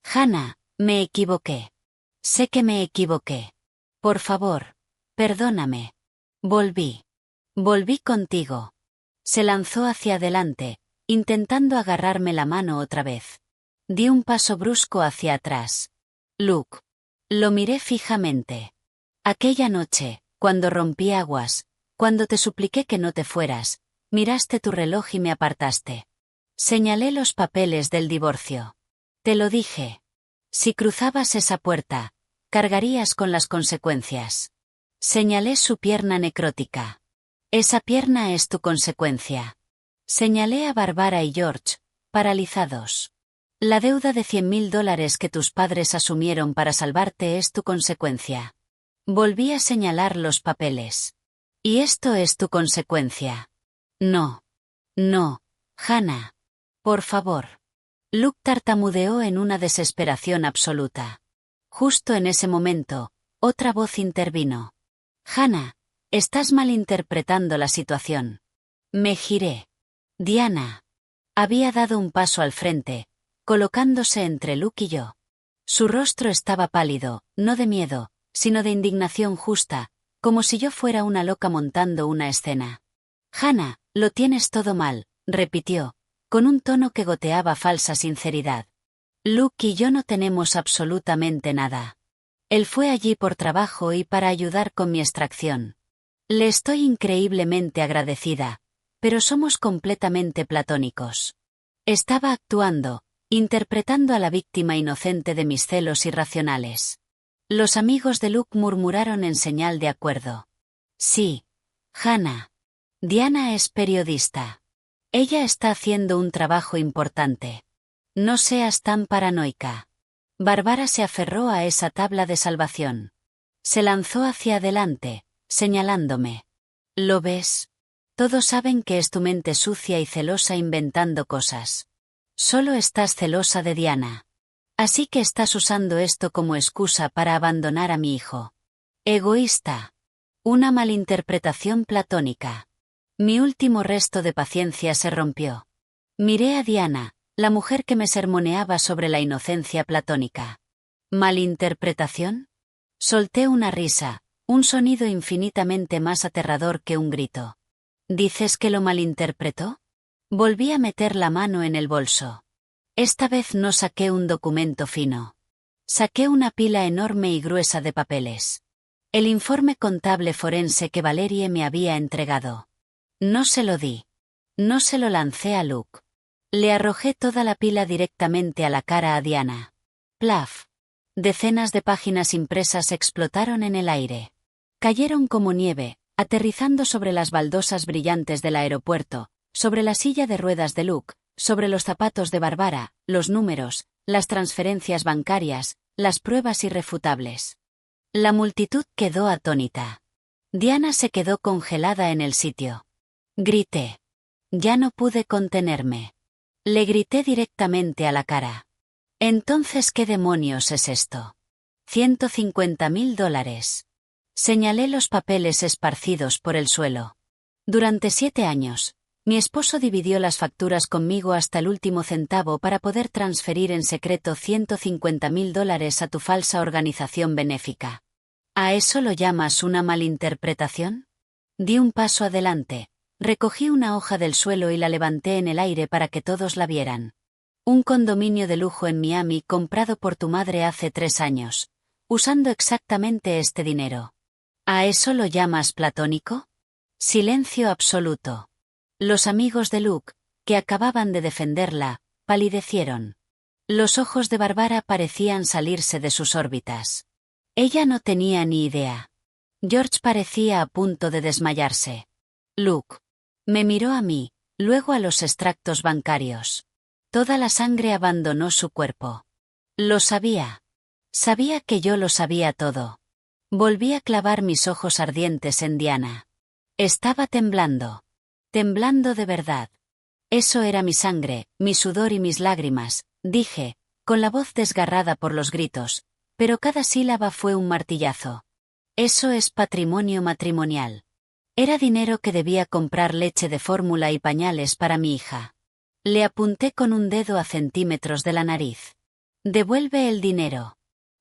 Hannah, me equivoqué. Sé que me equivoqué. Por favor, perdóname. Volví contigo». Se lanzó hacia adelante, intentando agarrarme la mano otra vez. Di un paso brusco hacia atrás. «Luke». Lo miré fijamente. «Aquella noche, cuando rompí aguas, cuando te supliqué que no te fueras, miraste tu reloj y me apartaste. Señalé los papeles del divorcio. Te lo dije. Si cruzabas esa puerta, cargarías con las consecuencias». Señalé su pierna necrótica. «Esa pierna es tu consecuencia». Señalé a Barbara y George, paralizados. «La deuda de $100,000 que tus padres asumieron para salvarte es tu consecuencia». Volví a señalar los papeles. «Y esto es tu consecuencia». «No. No, Hannah. Por favor». Luke tartamudeó en una desesperación absoluta. Justo en ese momento, otra voz intervino. «Hannah, estás malinterpretando la situación». Me giré. Diana. Había dado un paso al frente, colocándose entre Luke y yo. Su rostro estaba pálido, no de miedo, sino de indignación justa, como si yo fuera una loca montando una escena. Hannah, lo tienes todo mal, repitió, con un tono que goteaba falsa sinceridad. Luke y yo no tenemos absolutamente nada. Él fue allí por trabajo y para ayudar con mi extracción. Le estoy increíblemente agradecida, pero somos completamente platónicos. Estaba actuando, interpretando a la víctima inocente de mis celos irracionales. Los amigos de Luke murmuraron en señal de acuerdo. Sí, Hannah. Diana es periodista. Ella está haciendo un trabajo importante. No seas tan paranoica. Bárbara se aferró a esa tabla de salvación. Se lanzó hacia adelante, señalándome. ¿Lo ves? Todos saben que es tu mente sucia y celosa inventando cosas. Solo estás celosa de Diana. Así que estás usando esto como excusa para abandonar a mi hijo. Egoísta. Una malinterpretación platónica. Mi último resto de paciencia se rompió. Miré a Diana, la mujer que me sermoneaba sobre la inocencia platónica. ¿Malinterpretación? Solté una risa, un sonido infinitamente más aterrador que un grito. ¿Dices que lo malinterpretó? Volví a meter la mano en el bolso. Esta vez no saqué un documento fino. Saqué una pila enorme y gruesa de papeles. El informe contable forense que Valerie me había entregado. No se lo di. No se lo lancé a Luke. Le arrojé toda la pila directamente a la cara a Diana. Plaf. Decenas de páginas impresas explotaron en el aire. Cayeron como nieve, aterrizando sobre las baldosas brillantes del aeropuerto, sobre la silla de ruedas de Luke, sobre los zapatos de Bárbara, los números, las transferencias bancarias, las pruebas irrefutables. La multitud quedó atónita. Diana se quedó congelada en el sitio. Grité. Ya no pude contenerme. Le grité directamente a la cara. Entonces, ¿qué demonios es esto? $150.000. Señalé los papeles esparcidos por el suelo. Durante 7 años, mi esposo dividió las facturas conmigo hasta el último centavo para poder transferir en secreto $150.000 a tu falsa organización benéfica. ¿A eso lo llamas una malinterpretación? Di un paso adelante, recogí una hoja del suelo y la levanté en el aire para que todos la vieran. Un condominio de lujo en Miami comprado por tu madre hace 3 años, usando exactamente este dinero. ¿A eso lo llamas platónico? Silencio absoluto. Los amigos de Luke, que acababan de defenderla, palidecieron. Los ojos de Bárbara parecían salirse de sus órbitas. Ella no tenía ni idea. George parecía a punto de desmayarse. Luke. Me miró a mí, luego a los extractos bancarios. Toda la sangre abandonó su cuerpo. Lo sabía. Sabía que yo lo sabía todo. Volví a clavar mis ojos ardientes en Diana. Estaba temblando. Temblando de verdad. Eso era mi sangre, mi sudor y mis lágrimas, dije, con la voz desgarrada por los gritos, pero cada sílaba fue un martillazo. Eso es patrimonio matrimonial. Era dinero que debía comprar leche de fórmula y pañales para mi hija. Le apunté con un dedo a centímetros de la nariz. Devuelve el dinero.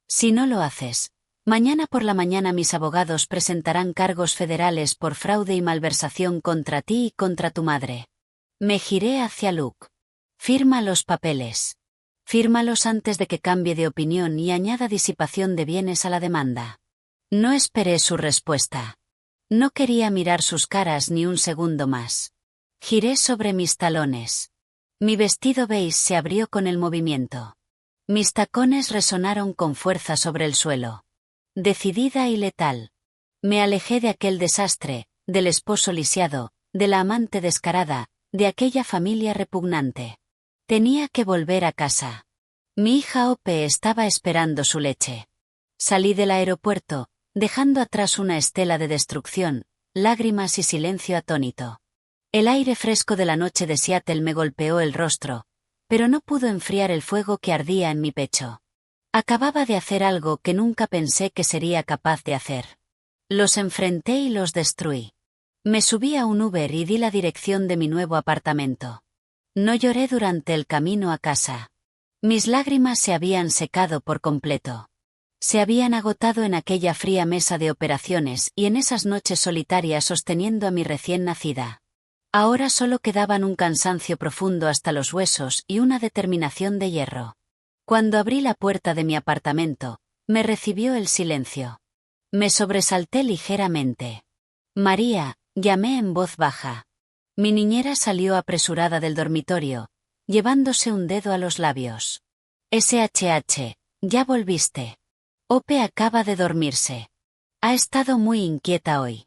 Si no lo haces, mañana por la mañana mis abogados presentarán cargos federales por fraude y malversación contra ti y contra tu madre. Me giré hacia Luke. Firma los papeles. Fírmalos antes de que cambie de opinión y añada disipación de bienes a la demanda. No esperé su respuesta. No quería mirar sus caras ni un segundo más. Giré sobre mis talones. Mi vestido beige se abrió con el movimiento. Mis tacones resonaron con fuerza sobre el suelo. Decidida y letal. Me alejé de aquel desastre, del esposo lisiado, de la amante descarada, de aquella familia repugnante. Tenía que volver a casa. Mi hija Ope estaba esperando su leche. Salí del aeropuerto, dejando atrás una estela de destrucción, lágrimas y silencio atónito. El aire fresco de la noche de Seattle me golpeó el rostro, pero no pudo enfriar el fuego que ardía en mi pecho. Acababa de hacer algo que nunca pensé que sería capaz de hacer. Los enfrenté y los destruí. Me subí a un Uber y di la dirección de mi nuevo apartamento. No lloré durante el camino a casa. Mis lágrimas se habían secado por completo. Se habían agotado en aquella fría mesa de operaciones y en esas noches solitarias sosteniendo a mi recién nacida. Ahora solo quedaban un cansancio profundo hasta los huesos y una determinación de hierro. Cuando abrí la puerta de mi apartamento, me recibió el silencio. Me sobresalté ligeramente. María, llamé en voz baja. Mi niñera salió apresurada del dormitorio, llevándose un dedo a los labios. SHH, ya volviste. Ope acaba de dormirse. Ha estado muy inquieta hoy.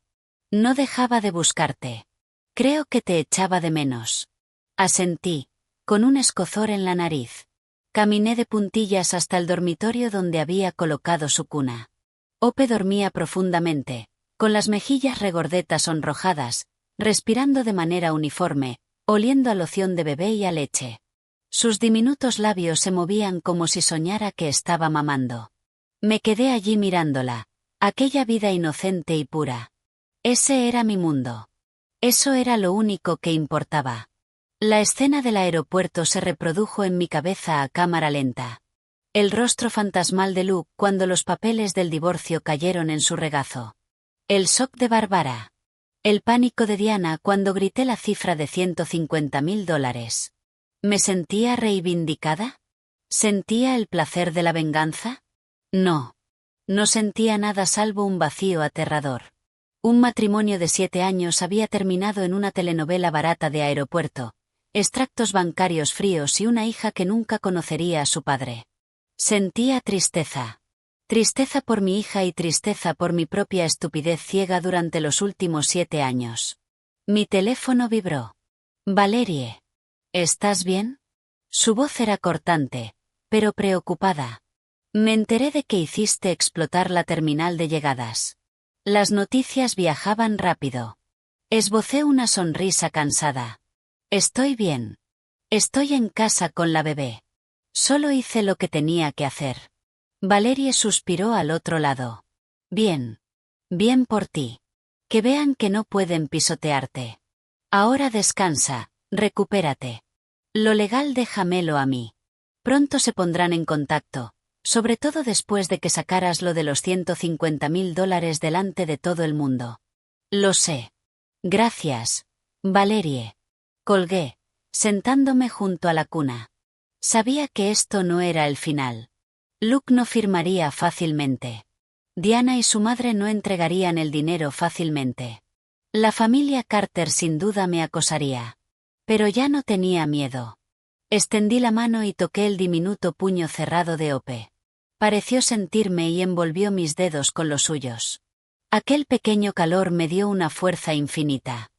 No dejaba de buscarte. Creo que te echaba de menos. Asentí, con un escozor en la nariz. Caminé de puntillas hasta el dormitorio donde había colocado su cuna. Ope dormía profundamente, con las mejillas regordetas sonrojadas, respirando de manera uniforme, oliendo a loción de bebé y a leche. Sus diminutos labios se movían como si soñara que estaba mamando. Me quedé allí mirándola, aquella vida inocente y pura. Ese era mi mundo. Eso era lo único que importaba. La escena del aeropuerto se reprodujo en mi cabeza a cámara lenta. El rostro fantasmal de Luke cuando los papeles del divorcio cayeron en su regazo. El shock de Bárbara. El pánico de Diana cuando grité la cifra de $150.000. ¿Me sentía reivindicada? ¿Sentía el placer de la venganza? No. No sentía nada salvo un vacío aterrador. Un matrimonio de 7 años había terminado en una telenovela barata de aeropuerto, extractos bancarios fríos y una hija que nunca conocería a su padre. Sentía tristeza. Tristeza por mi hija y tristeza por mi propia estupidez ciega durante los últimos 7 años. Mi teléfono vibró. Valerie. ¿Estás bien? Su voz era cortante, pero preocupada. Me enteré de que hiciste explotar la terminal de llegadas. Las noticias viajaban rápido. Esbocé una sonrisa cansada. Estoy bien. Estoy en casa con la bebé. Solo hice lo que tenía que hacer. Valerie suspiró al otro lado. Bien. Bien por ti. Que vean que no pueden pisotearte. Ahora descansa, recupérate. Lo legal déjamelo a mí. Pronto se pondrán en contacto. Sobre todo después de que sacaras lo de los $150.000 delante de todo el mundo. Lo sé. Gracias, Valerie. Colgué, sentándome junto a la cuna. Sabía que esto no era el final. Luke no firmaría fácilmente. Diana y su madre no entregarían el dinero fácilmente. La familia Carter sin duda me acosaría. Pero ya no tenía miedo. Extendí la mano y toqué el diminuto puño cerrado de Ope. Pareció sentirme y envolvió mis dedos con los suyos. Aquel pequeño calor me dio una fuerza infinita.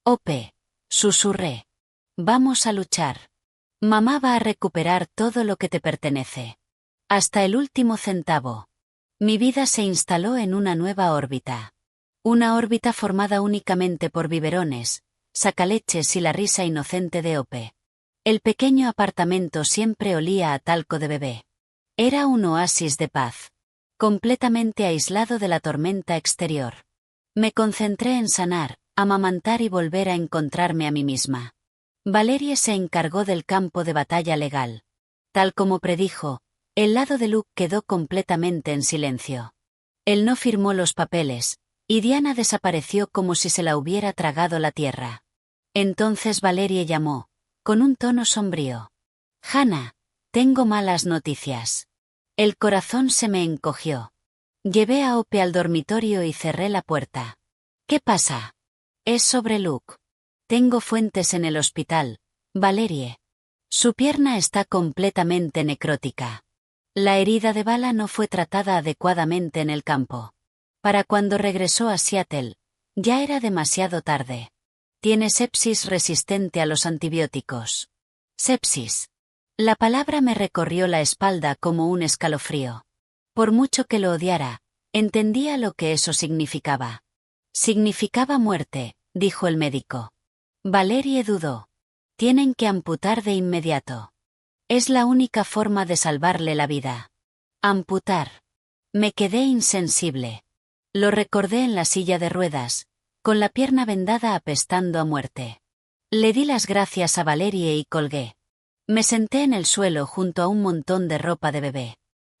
Ope, susurré. Vamos a luchar. Mamá va a recuperar todo lo que te pertenece. Hasta el último centavo. Mi vida se instaló en una nueva órbita. Una órbita formada únicamente por biberones, sacaleches y la risa inocente de Ope. El pequeño apartamento siempre olía a talco de bebé. Era un oasis de paz. Completamente aislado de la tormenta exterior. Me concentré en sanar, amamantar y volver a encontrarme a mí misma. Valerie se encargó del campo de batalla legal. Tal como predijo, el lado de Luke quedó completamente en silencio. Él no firmó los papeles, y Diana desapareció como si se la hubiera tragado la tierra. Entonces Valerie llamó, con un tono sombrío. Hannah, tengo malas noticias. El corazón se me encogió. Llevé a Ope al dormitorio y cerré la puerta. ¿Qué pasa? Es sobre Luke. Tengo fuentes en el hospital, Valerie. Su pierna está completamente necrótica. La herida de bala no fue tratada adecuadamente en el campo. Para cuando regresó a Seattle, ya era demasiado tarde. Tiene sepsis resistente a los antibióticos. Sepsis. La palabra me recorrió la espalda como un escalofrío. Por mucho que lo odiara, entendía lo que eso significaba. Significaba muerte, dijo el médico. Valerie dudó. Tienen que amputar de inmediato. Es la única forma de salvarle la vida. Amputar. Me quedé insensible. Lo recordé en la silla de ruedas, con la pierna vendada apestando a muerte. Le di las gracias a Valerie y colgué. Me senté en el suelo junto a un montón de ropa de bebé.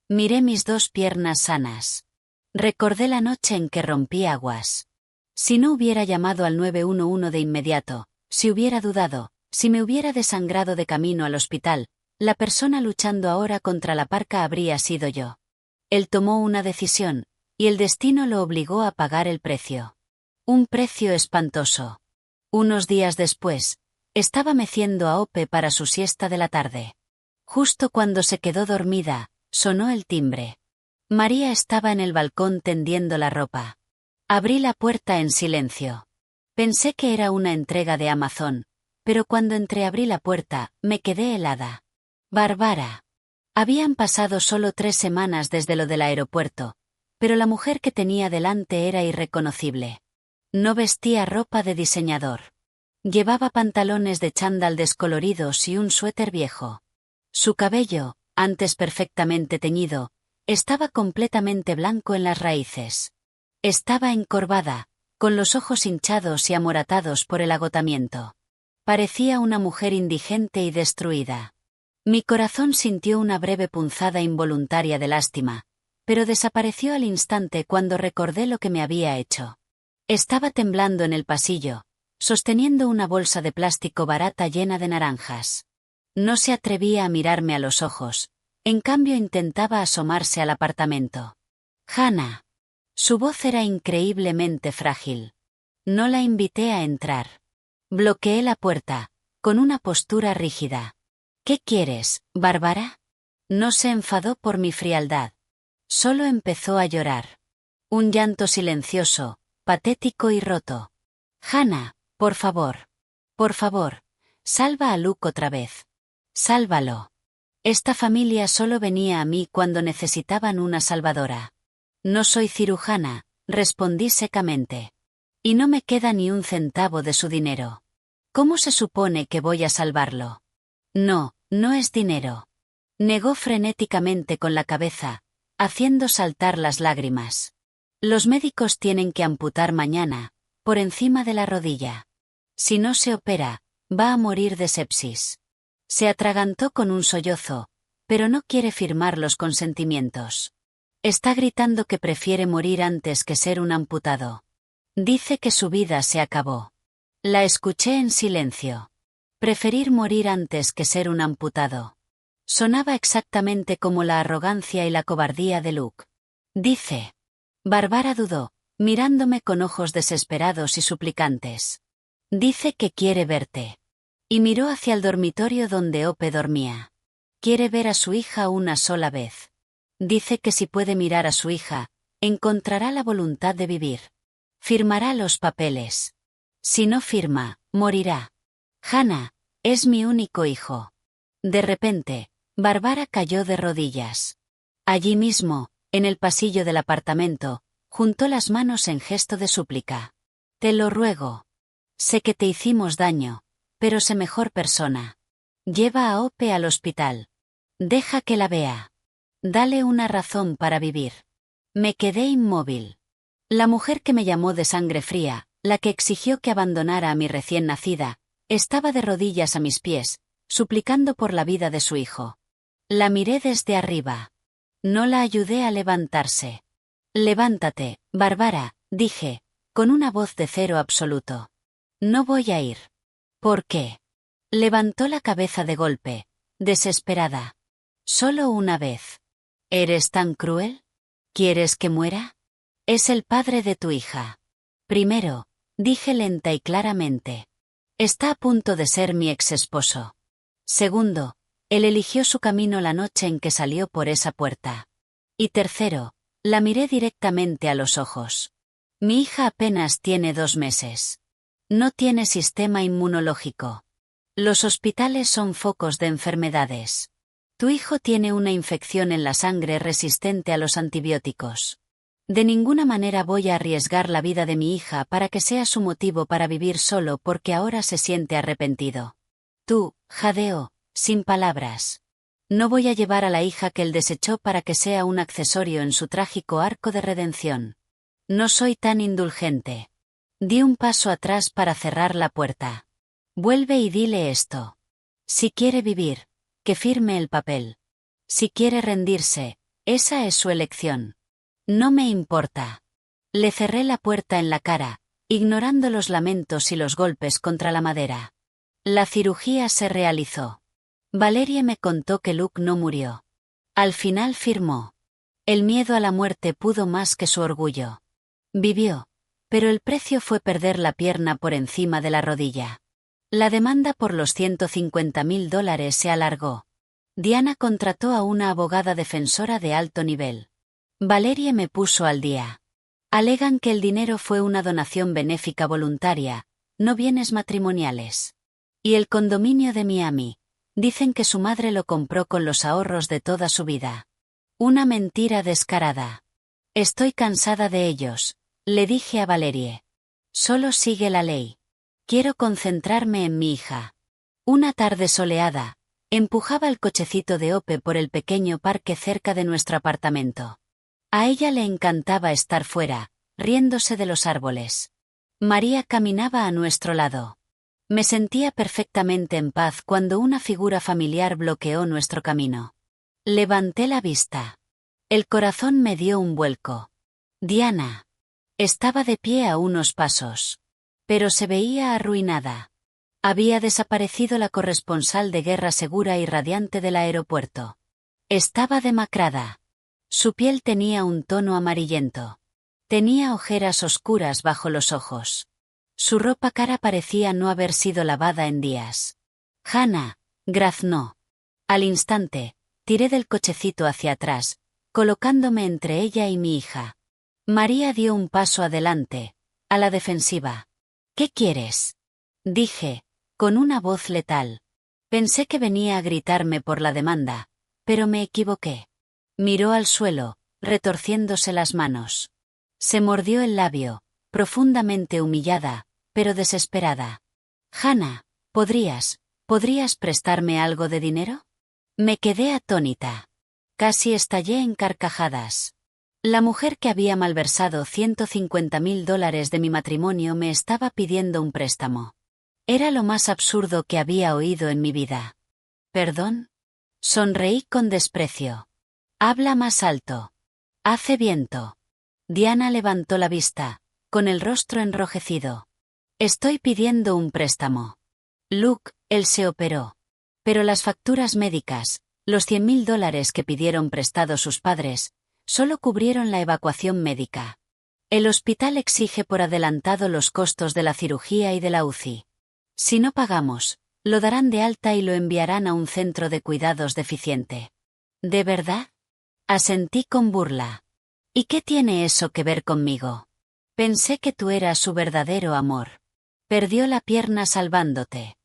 Miré mis 2 piernas sanas. Recordé la noche en que rompí aguas. Si no hubiera llamado al 911 de inmediato, Si hubiera dudado, si me hubiera desangrado de camino al hospital, la persona luchando ahora contra la parca habría sido yo. Él tomó una decisión, y el destino lo obligó a pagar el precio. Un precio espantoso. Unos días después, estaba meciendo a Ope para su siesta de la tarde. Justo cuando se quedó dormida, sonó el timbre. María estaba en el balcón tendiendo la ropa. Abrí la puerta en silencio. Pensé que era una entrega de Amazon, pero cuando entreabrí la puerta, me quedé helada. Bárbara. Habían pasado solo 3 semanas desde lo del aeropuerto, pero la mujer que tenía delante era irreconocible. No vestía ropa de diseñador. Llevaba pantalones de chándal descoloridos y un suéter viejo. Su cabello, antes perfectamente teñido, estaba completamente blanco en las raíces. Estaba encorvada, con los ojos hinchados y amoratados por el agotamiento. Parecía una mujer indigente y destruida. Mi corazón sintió una breve punzada involuntaria de lástima, pero desapareció al instante cuando recordé lo que me había hecho. Estaba temblando en el pasillo, sosteniendo una bolsa de plástico barata llena de naranjas. No se atrevía a mirarme a los ojos, en cambio intentaba asomarse al apartamento. Hannah. Su voz era increíblemente frágil. No la invité a entrar. Bloqueé la puerta, con una postura rígida. ¿Qué quieres, Bárbara? No se enfadó por mi frialdad. Solo empezó a llorar. Un llanto silencioso, patético y roto. Hannah, por favor. Por favor, salva a Luke otra vez. Sálvalo. Esta familia solo venía a mí cuando necesitaban una salvadora. No soy cirujana, respondí secamente. Y no me queda ni un centavo de su dinero. ¿Cómo se supone que voy a salvarlo? No, no es dinero. Negó frenéticamente con la cabeza, haciendo saltar las lágrimas. Los médicos tienen que amputar mañana, por encima de la rodilla. Si no se opera, va a morir de sepsis. Se atragantó con un sollozo, pero no quiere firmar los consentimientos. Está gritando que prefiere morir antes que ser un amputado. Dice que su vida se acabó. La escuché en silencio. Preferir morir antes que ser un amputado. Sonaba exactamente como la arrogancia y la cobardía de Luke. Dice. Bárbara dudó, mirándome con ojos desesperados y suplicantes. Dice que quiere verte. Y miró hacia el dormitorio donde Ope dormía. Quiere ver a su hija una sola vez. Dice que si puede mirar a su hija, encontrará la voluntad de vivir. Firmará los papeles. Si no firma, morirá. Hannah, es mi único hijo. De repente, Bárbara cayó de rodillas. Allí mismo, en el pasillo del apartamento, juntó las manos en gesto de súplica. Te lo ruego. Sé que te hicimos daño, pero sé mejor persona. Lleva a Ope al hospital. Deja que la vea. Dale una razón para vivir. Me quedé inmóvil. La mujer que me llamó de sangre fría, la que exigió que abandonara a mi recién nacida, estaba de rodillas a mis pies, suplicando por la vida de su hijo. La miré desde arriba. No la ayudé a levantarse. Levántate, Bárbara, dije, con una voz de cero absoluto. No voy a ir. ¿Por qué? Levantó la cabeza de golpe, desesperada. Solo una vez. ¿Eres tan cruel? ¿Quieres que muera? Es el padre de tu hija. Primero, dije lenta y claramente. Está a punto de ser mi exesposo. Segundo, él eligió su camino la noche en que salió por esa puerta. Y tercero, la miré directamente a los ojos. Mi hija apenas tiene 2 meses. No tiene sistema inmunológico. Los hospitales son focos de enfermedades. Tu hijo tiene una infección en la sangre resistente a los antibióticos. De ninguna manera voy a arriesgar la vida de mi hija para que sea su motivo para vivir solo porque ahora se siente arrepentido. Tú, jadeó, sin palabras. No voy a llevar a la hija que él desechó para que sea un accesorio en su trágico arco de redención. No soy tan indulgente. Di un paso atrás para cerrar la puerta. Vuelve y dile esto. Si quiere vivir, que firme el papel. Si quiere rendirse, esa es su elección. No me importa. Le cerré la puerta en la cara, ignorando los lamentos y los golpes contra la madera. La cirugía se realizó. Valerie me contó que Luke no murió. Al final firmó. El miedo a la muerte pudo más que su orgullo. Vivió, pero el precio fue perder la pierna por encima de la rodilla. La demanda por los $150.000 se alargó. Diana contrató a una abogada defensora de alto nivel. Valerie me puso al día. Alegan que el dinero fue una donación benéfica voluntaria, no bienes matrimoniales. Y el condominio de Miami. Dicen que su madre lo compró con los ahorros de toda su vida. Una mentira descarada. Estoy cansada de ellos, le dije a Valerie. Solo sigue la ley. Quiero concentrarme en mi hija. Una tarde soleada, empujaba el cochecito de Ope por el pequeño parque cerca de nuestro apartamento. A ella le encantaba estar fuera, riéndose de los árboles. María caminaba a nuestro lado. Me sentía perfectamente en paz cuando una figura familiar bloqueó nuestro camino. Levanté la vista. El corazón me dio un vuelco. Diana. Estaba de pie a unos pasos. Pero se veía arruinada. Había desaparecido la corresponsal de guerra segura y radiante del aeropuerto. Estaba demacrada. Su piel tenía un tono amarillento. Tenía ojeras oscuras bajo los ojos. Su ropa cara parecía no haber sido lavada en días. Hannah, graznó. Al instante, tiré del cochecito hacia atrás, colocándome entre ella y mi hija. María dio un paso adelante, a la defensiva. ¿Qué quieres? Dije, con una voz letal. Pensé que venía a gritarme por la demanda, pero me equivoqué. Miró al suelo, retorciéndose las manos. Se mordió el labio, profundamente humillada, pero desesperada. Hannah, ¿podrías prestarme algo de dinero? Me quedé atónita. Casi estallé en carcajadas. La mujer que había malversado $150.000 de mi matrimonio me estaba pidiendo un préstamo. Era lo más absurdo que había oído en mi vida. ¿Perdón? Sonreí con desprecio. Habla más alto. Hace viento. Diana levantó la vista, con el rostro enrojecido. Estoy pidiendo un préstamo. Luke, él se operó. Pero las facturas médicas, los $100.000 que pidieron prestados sus padres, solo cubrieron la evacuación médica. El hospital exige por adelantado los costos de la cirugía y de la UCI. Si no pagamos, lo darán de alta y lo enviarán a un centro de cuidados deficiente. ¿De verdad? Asentí con burla. ¿Y qué tiene eso que ver conmigo? Pensé que tú eras su verdadero amor. Perdió la pierna salvándote.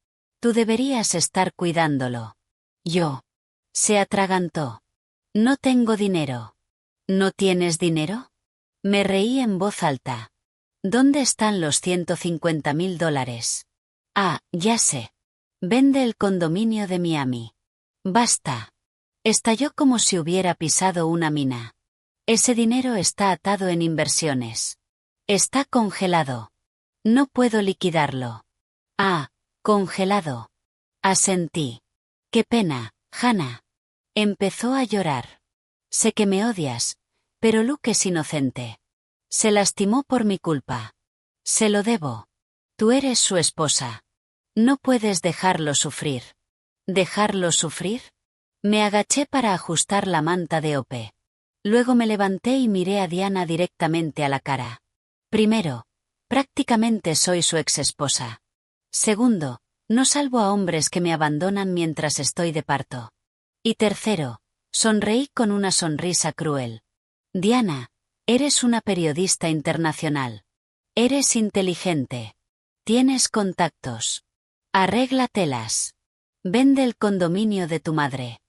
Tú deberías estar cuidándolo. Yo. Se atragantó. No tengo dinero. ¿No tienes dinero? Me reí en voz alta. ¿Dónde están los $150.000? Ah, ya sé. Vende el condominio de Miami. Basta. Estalló como si hubiera pisado una mina. Ese dinero está atado en inversiones. Está congelado. No puedo liquidarlo. Ah, congelado. Asentí. Qué pena, Hannah. Empezó a llorar. Sé que me odias, pero Luke es inocente. Se lastimó por mi culpa. Se lo debo. Tú eres su esposa. No puedes dejarlo sufrir. ¿Dejarlo sufrir? Me agaché para ajustar la manta de Ope. Luego me levanté y miré a Diana directamente a la cara. Primero, prácticamente soy su exesposa. Segundo, no salvo a hombres que me abandonan mientras estoy de parto. Y tercero, sonreí con una sonrisa cruel. Diana, eres una periodista internacional. Eres inteligente. Tienes contactos. Arréglatelas. Vende el condominio de tu madre.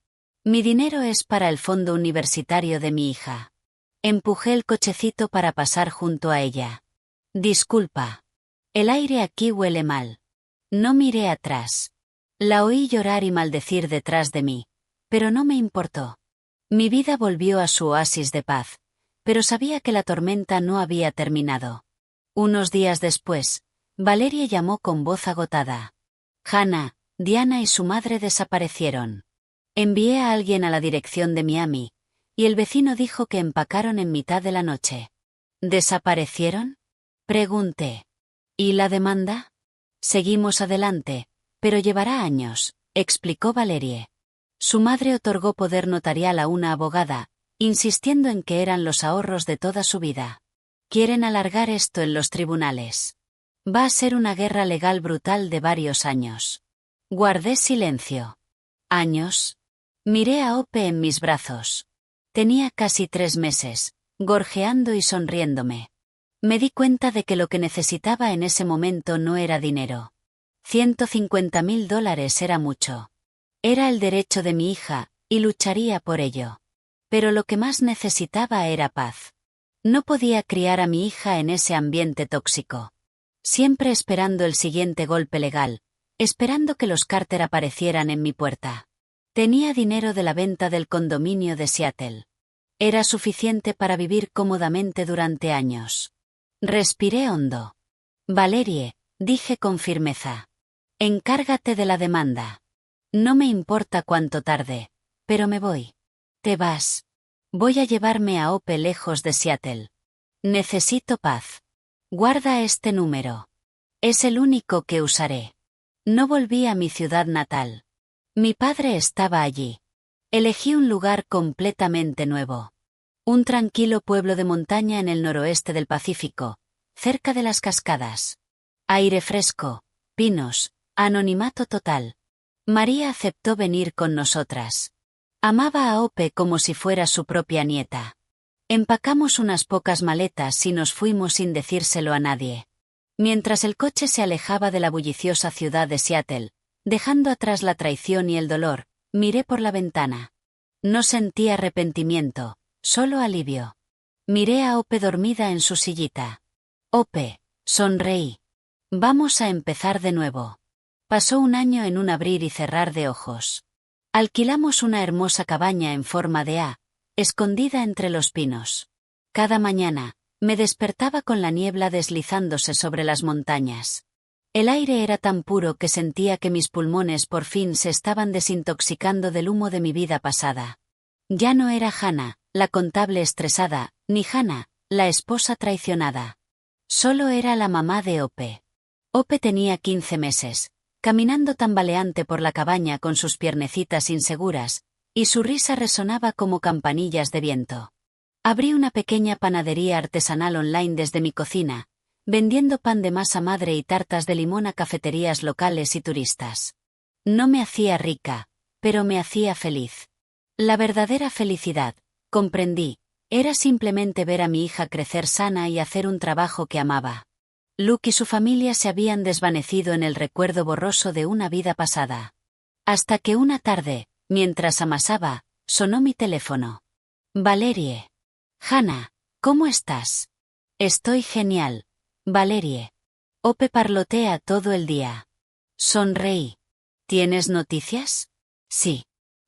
Mi dinero es para el fondo universitario de mi hija. Empujé el cochecito para pasar junto a ella. Disculpa. El aire aquí huele mal. No miré atrás. La oí llorar y maldecir detrás de mí, pero no me importó. Mi vida volvió a su oasis de paz, pero sabía que la tormenta no había terminado. Unos días después, Valerie llamó con voz agotada. Hannah, Diana y su madre desaparecieron. Envié a alguien a la dirección de Miami, y el vecino dijo que empacaron en mitad de la noche. ¿Desaparecieron? Pregunté. ¿Y la demanda? Seguimos adelante, pero llevará años, explicó Valerie. Su madre otorgó poder notarial a una abogada, insistiendo en que eran los ahorros de toda su vida. Quieren alargar esto en los tribunales. Va a ser una guerra legal brutal de varios años. Guardé silencio. ¿Años? Miré a Ope en mis brazos. Tenía casi 3 meses, gorjeando y sonriéndome. Me di cuenta de que lo que necesitaba en ese momento no era dinero. $150.000 era mucho. Era el derecho de mi hija, y lucharía por ello. Pero lo que más necesitaba era paz. No podía criar a mi hija en ese ambiente tóxico. Siempre esperando el siguiente golpe legal, esperando que los Carter aparecieran en mi puerta. Tenía dinero de la venta del condominio de Seattle. Era suficiente para vivir cómodamente durante años. Respiré hondo. Valerie, dije con firmeza. Encárgate de la demanda. No me importa cuánto tarde, pero me voy. ¿Te vas? Voy a llevarme a Ope lejos de Seattle. Necesito paz. Guarda este número. Es el único que usaré. No volví a mi ciudad natal. Mi padre estaba allí. Elegí un lugar completamente nuevo. Un tranquilo pueblo de montaña en el noroeste del Pacífico, cerca de las cascadas. Aire fresco, pinos, anonimato total. María aceptó venir con nosotras. Amaba a Ope como si fuera su propia nieta. Empacamos unas pocas maletas y nos fuimos sin decírselo a nadie. Mientras el coche se alejaba de la bulliciosa ciudad de Seattle, dejando atrás la traición y el dolor, miré por la ventana. No sentí arrepentimiento, solo alivio. Miré a Ope dormida en su sillita. Ope, sonreí. Vamos a empezar de nuevo. Pasó un año en un abrir y cerrar de ojos. Alquilamos una hermosa cabaña en forma de A, escondida entre los pinos. Cada mañana, me despertaba con la niebla deslizándose sobre las montañas. El aire era tan puro que sentía que mis pulmones por fin se estaban desintoxicando del humo de mi vida pasada. Ya no era Hannah, la contable estresada, ni Hannah, la esposa traicionada. Solo era la mamá de Ope. Ope tenía 15 meses, caminando tambaleante por la cabaña con sus piernecitas inseguras, y su risa resonaba como campanillas de viento. Abrí una pequeña panadería artesanal online desde mi cocina, vendiendo pan de masa madre y tartas de limón a cafeterías locales y turistas. No me hacía rica, pero me hacía feliz. La verdadera felicidad, comprendí, era simplemente ver a mi hija crecer sana y hacer un trabajo que amaba. Luke y su familia se habían desvanecido en el recuerdo borroso de una vida pasada. Hasta que una tarde, mientras amasaba, sonó mi teléfono. Valerie. Hannah, ¿cómo estás? Estoy genial. Valerie. Ope parlotea todo el día. Sonreí. ¿Tienes noticias? Sí.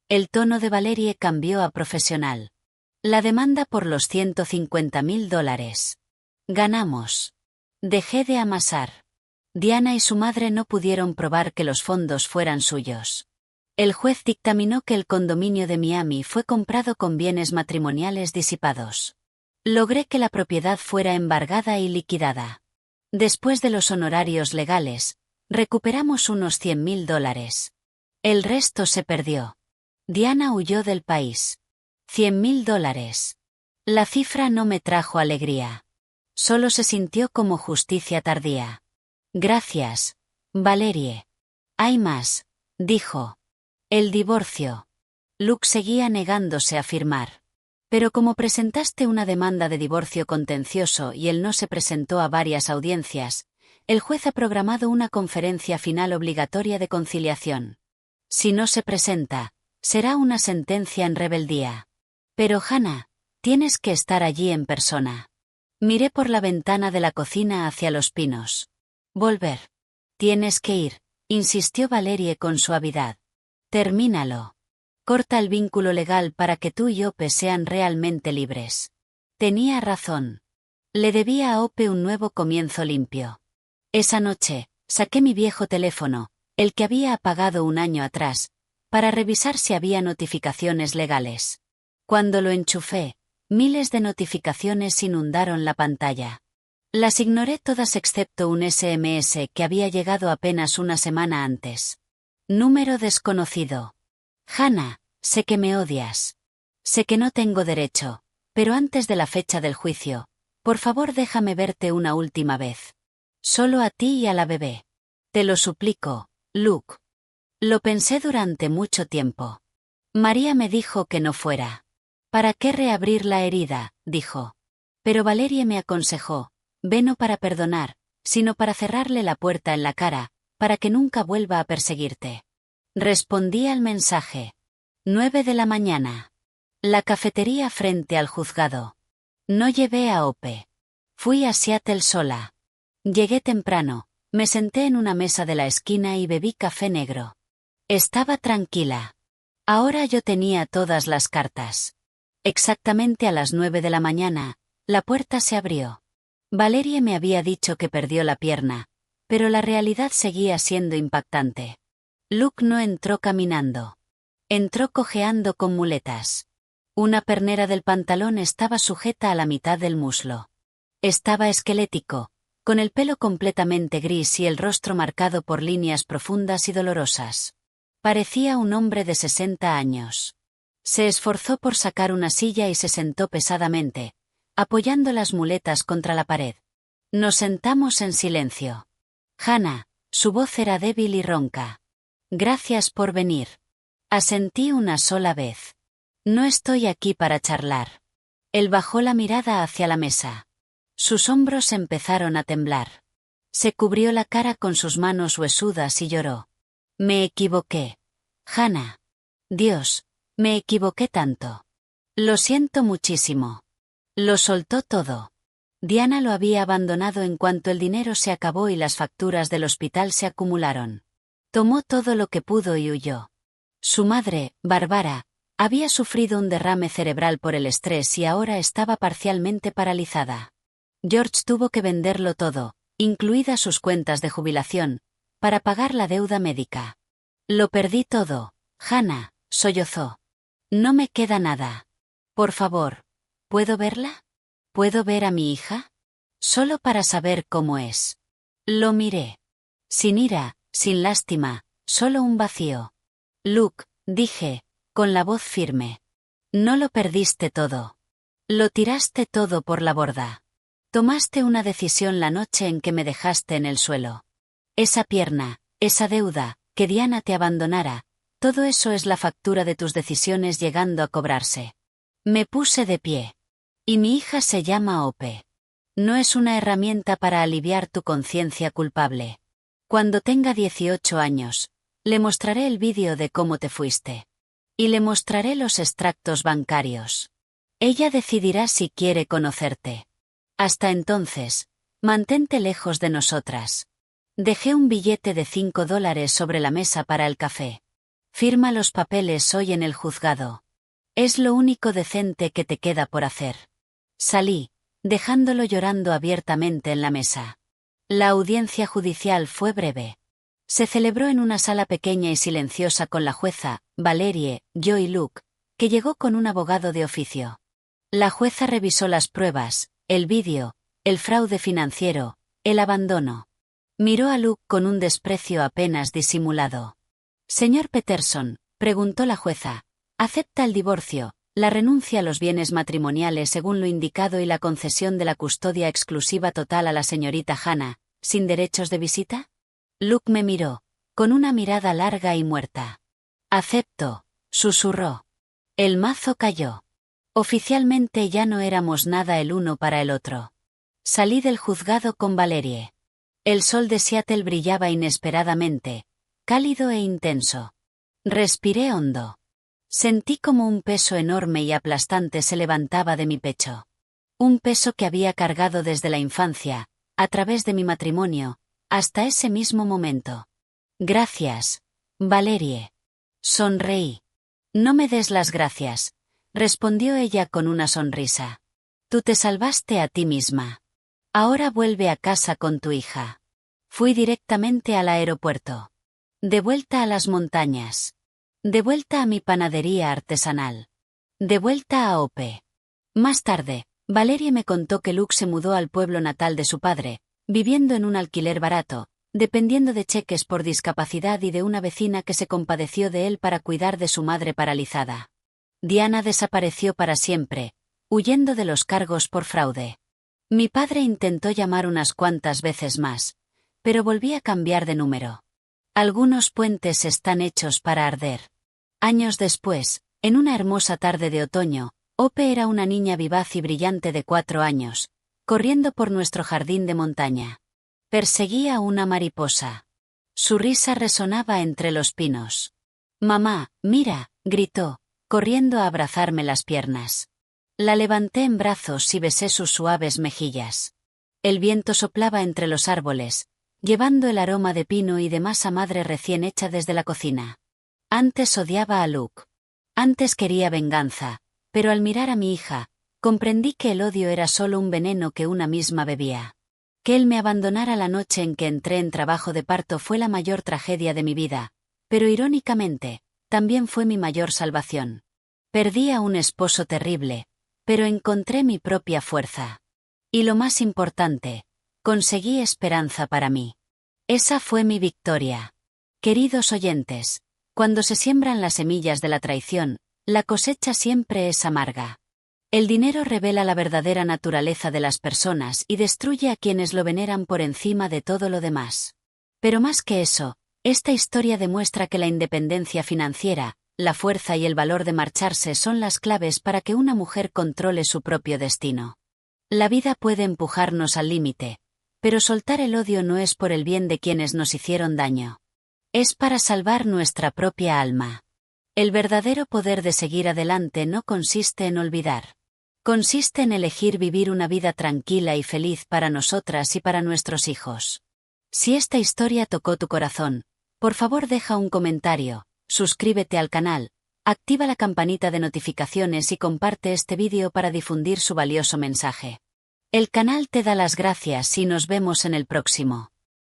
El tono de Valerie cambió a profesional. La demanda por los $150.000. Ganamos. Dejé de amasar. Diana y su madre no pudieron probar que los fondos fueran suyos. El juez dictaminó que el condominio de Miami fue comprado con bienes matrimoniales disipados. Logré que la propiedad fuera embargada y liquidada. Después de los honorarios legales, recuperamos unos $100.000. El resto se perdió. Diana huyó del país. $100.000. La cifra no me trajo alegría. Solo se sintió como justicia tardía. Gracias, Valerie. Hay más, dijo. El divorcio. Luke seguía negándose a firmar. Pero como presentaste una demanda de divorcio contencioso y él no se presentó a varias audiencias, el juez ha programado una conferencia final obligatoria de conciliación. Si no se presenta, será una sentencia en rebeldía. Pero Hannah, tienes que estar allí en persona. Miré por la ventana de la cocina hacia los pinos. Volver. Tienes que ir, insistió Valerie con suavidad. Termínalo. Corta el vínculo legal para que tú y Ope sean realmente libres. Tenía razón. Le debía a Ope un nuevo comienzo limpio. Esa noche, saqué mi viejo teléfono, el que había apagado un año atrás, para revisar si había notificaciones legales. Cuando lo enchufé, miles de notificaciones inundaron la pantalla. Las ignoré todas excepto un SMS que había llegado apenas una semana antes. Número desconocido. Hannah, sé que me odias. Sé que no tengo derecho, pero antes de la fecha del juicio, por favor déjame verte una última vez. Solo a ti y a la bebé. Te lo suplico, Luke. Lo pensé durante mucho tiempo. María me dijo que no fuera. ¿Para qué reabrir la herida?, dijo. Pero Valerie me aconsejó, ve no para perdonar, sino para cerrarle la puerta en la cara, para que nunca vuelva a perseguirte. Respondí al mensaje. 9 de la mañana. La cafetería frente al juzgado. No llevé a Ope. Fui a Seattle sola. Llegué temprano, me senté en una mesa de la esquina y bebí café negro. Estaba tranquila. Ahora yo tenía todas las cartas. Exactamente a las 9 de la mañana, la puerta se abrió. Valerie me había dicho que perdió la pierna, pero la realidad seguía siendo impactante. Luke no entró caminando. Entró cojeando con muletas. Una pernera del pantalón estaba sujeta a la mitad del muslo. Estaba esquelético, con el pelo completamente gris y el rostro marcado por líneas profundas y dolorosas. Parecía un hombre de 60 años. Se esforzó por sacar una silla y se sentó pesadamente, apoyando las muletas contra la pared. Nos sentamos en silencio. Hannah, su voz era débil y ronca. Gracias por venir. Asentí una sola vez. No estoy aquí para charlar. Él bajó la mirada hacia la mesa. Sus hombros empezaron a temblar. Se cubrió la cara con sus manos huesudas y lloró. Me equivoqué. Hannah. Dios, me equivoqué tanto. Lo siento muchísimo. Lo soltó todo. Diana lo había abandonado en cuanto el dinero se acabó y las facturas del hospital se acumularon. Tomó todo lo que pudo y huyó. Su madre, Barbara, había sufrido un derrame cerebral por el estrés y ahora estaba parcialmente paralizada. George tuvo que venderlo todo, incluidas sus cuentas de jubilación, para pagar la deuda médica. Lo perdí todo, Hannah, sollozó. No me queda nada. Por favor, ¿puedo verla? ¿Puedo ver a mi hija? Solo para saber cómo es. Lo miré. Sin ira, sin lástima, solo un vacío. Luke, dije, con la voz firme. No lo perdiste todo. Lo tiraste todo por la borda. Tomaste una decisión la noche en que me dejaste en el suelo. Esa pierna, esa deuda, que Diana te abandonara, todo eso es la factura de tus decisiones llegando a cobrarse. Me puse de pie. Y mi hija se llama Ope. No es una herramienta para aliviar tu conciencia culpable. Cuando tenga 18 años, le mostraré el vídeo de cómo te fuiste. Y le mostraré los extractos bancarios. Ella decidirá si quiere conocerte. Hasta entonces, mantente lejos de nosotras. Dejé un billete de $5 sobre la mesa para el café. Firma los papeles hoy en el juzgado. Es lo único decente que te queda por hacer. Salí, dejándolo llorando abiertamente en la mesa. La audiencia judicial fue breve. Se celebró en una sala pequeña y silenciosa con la jueza, Valerie, yo y Luke, que llegó con un abogado de oficio. La jueza revisó las pruebas, el vídeo, el fraude financiero, el abandono. Miró a Luke con un desprecio apenas disimulado. Señor Peterson, preguntó la jueza, ¿acepta el divorcio, la renuncia a los bienes matrimoniales según lo indicado y la concesión de la custodia exclusiva total a la señorita Hannah, sin derechos de visita? Luke me miró, con una mirada larga y muerta. Acepto, susurró. El mazo cayó. Oficialmente ya no éramos nada el uno para el otro. Salí del juzgado con Valerie. El sol de Seattle brillaba inesperadamente, cálido e intenso. Respiré hondo. Sentí como un peso enorme y aplastante se levantaba de mi pecho. Un peso que había cargado desde la infancia, a través de mi matrimonio, hasta ese mismo momento. Gracias, Valerie. Sonreí. No me des las gracias, respondió ella con una sonrisa. Tú te salvaste a ti misma. Ahora vuelve a casa con tu hija. Fui directamente al aeropuerto. De vuelta a las montañas. De vuelta a mi panadería artesanal. De vuelta a Ope. Más tarde, Valerie me contó que Luke se mudó al pueblo natal de su padre, viviendo en un alquiler barato, dependiendo de cheques por discapacidad y de una vecina que se compadeció de él para cuidar de su madre paralizada. Diana desapareció para siempre, huyendo de los cargos por fraude. Mi padre intentó llamar unas cuantas veces más, pero volví a cambiar de número. Algunos puentes están hechos para arder. Años después, en una hermosa tarde de otoño, Ope era una niña vivaz y brillante de 4 años, corriendo por nuestro jardín de montaña. Perseguía una mariposa. Su risa resonaba entre los pinos. «Mamá, mira», gritó, corriendo a abrazarme las piernas. La levanté en brazos y besé sus suaves mejillas. El viento soplaba entre los árboles, llevando el aroma de pino y de masa madre recién hecha desde la cocina. Antes odiaba a Luke. Antes quería venganza, pero al mirar a mi hija, comprendí que el odio era solo un veneno que una misma bebía. Que él me abandonara la noche en que entré en trabajo de parto fue la mayor tragedia de mi vida, pero irónicamente, también fue mi mayor salvación. Perdí a un esposo terrible, pero encontré mi propia fuerza. Y lo más importante, conseguí esperanza para mí. Esa fue mi victoria. Queridos oyentes, cuando se siembran las semillas de la traición, la cosecha siempre es amarga. El dinero revela la verdadera naturaleza de las personas y destruye a quienes lo veneran por encima de todo lo demás. Pero más que eso, esta historia demuestra que la independencia financiera, la fuerza y el valor de marcharse son las claves para que una mujer controle su propio destino. La vida puede empujarnos al límite, pero soltar el odio no es por el bien de quienes nos hicieron daño. Es para salvar nuestra propia alma. El verdadero poder de seguir adelante no consiste en olvidar. Consiste en elegir vivir una vida tranquila y feliz para nosotras y para nuestros hijos. Si esta historia tocó tu corazón, por favor deja un comentario, suscríbete al canal, activa la campanita de notificaciones y comparte este vídeo para difundir su valioso mensaje. El canal te da las gracias y nos vemos en el próximo.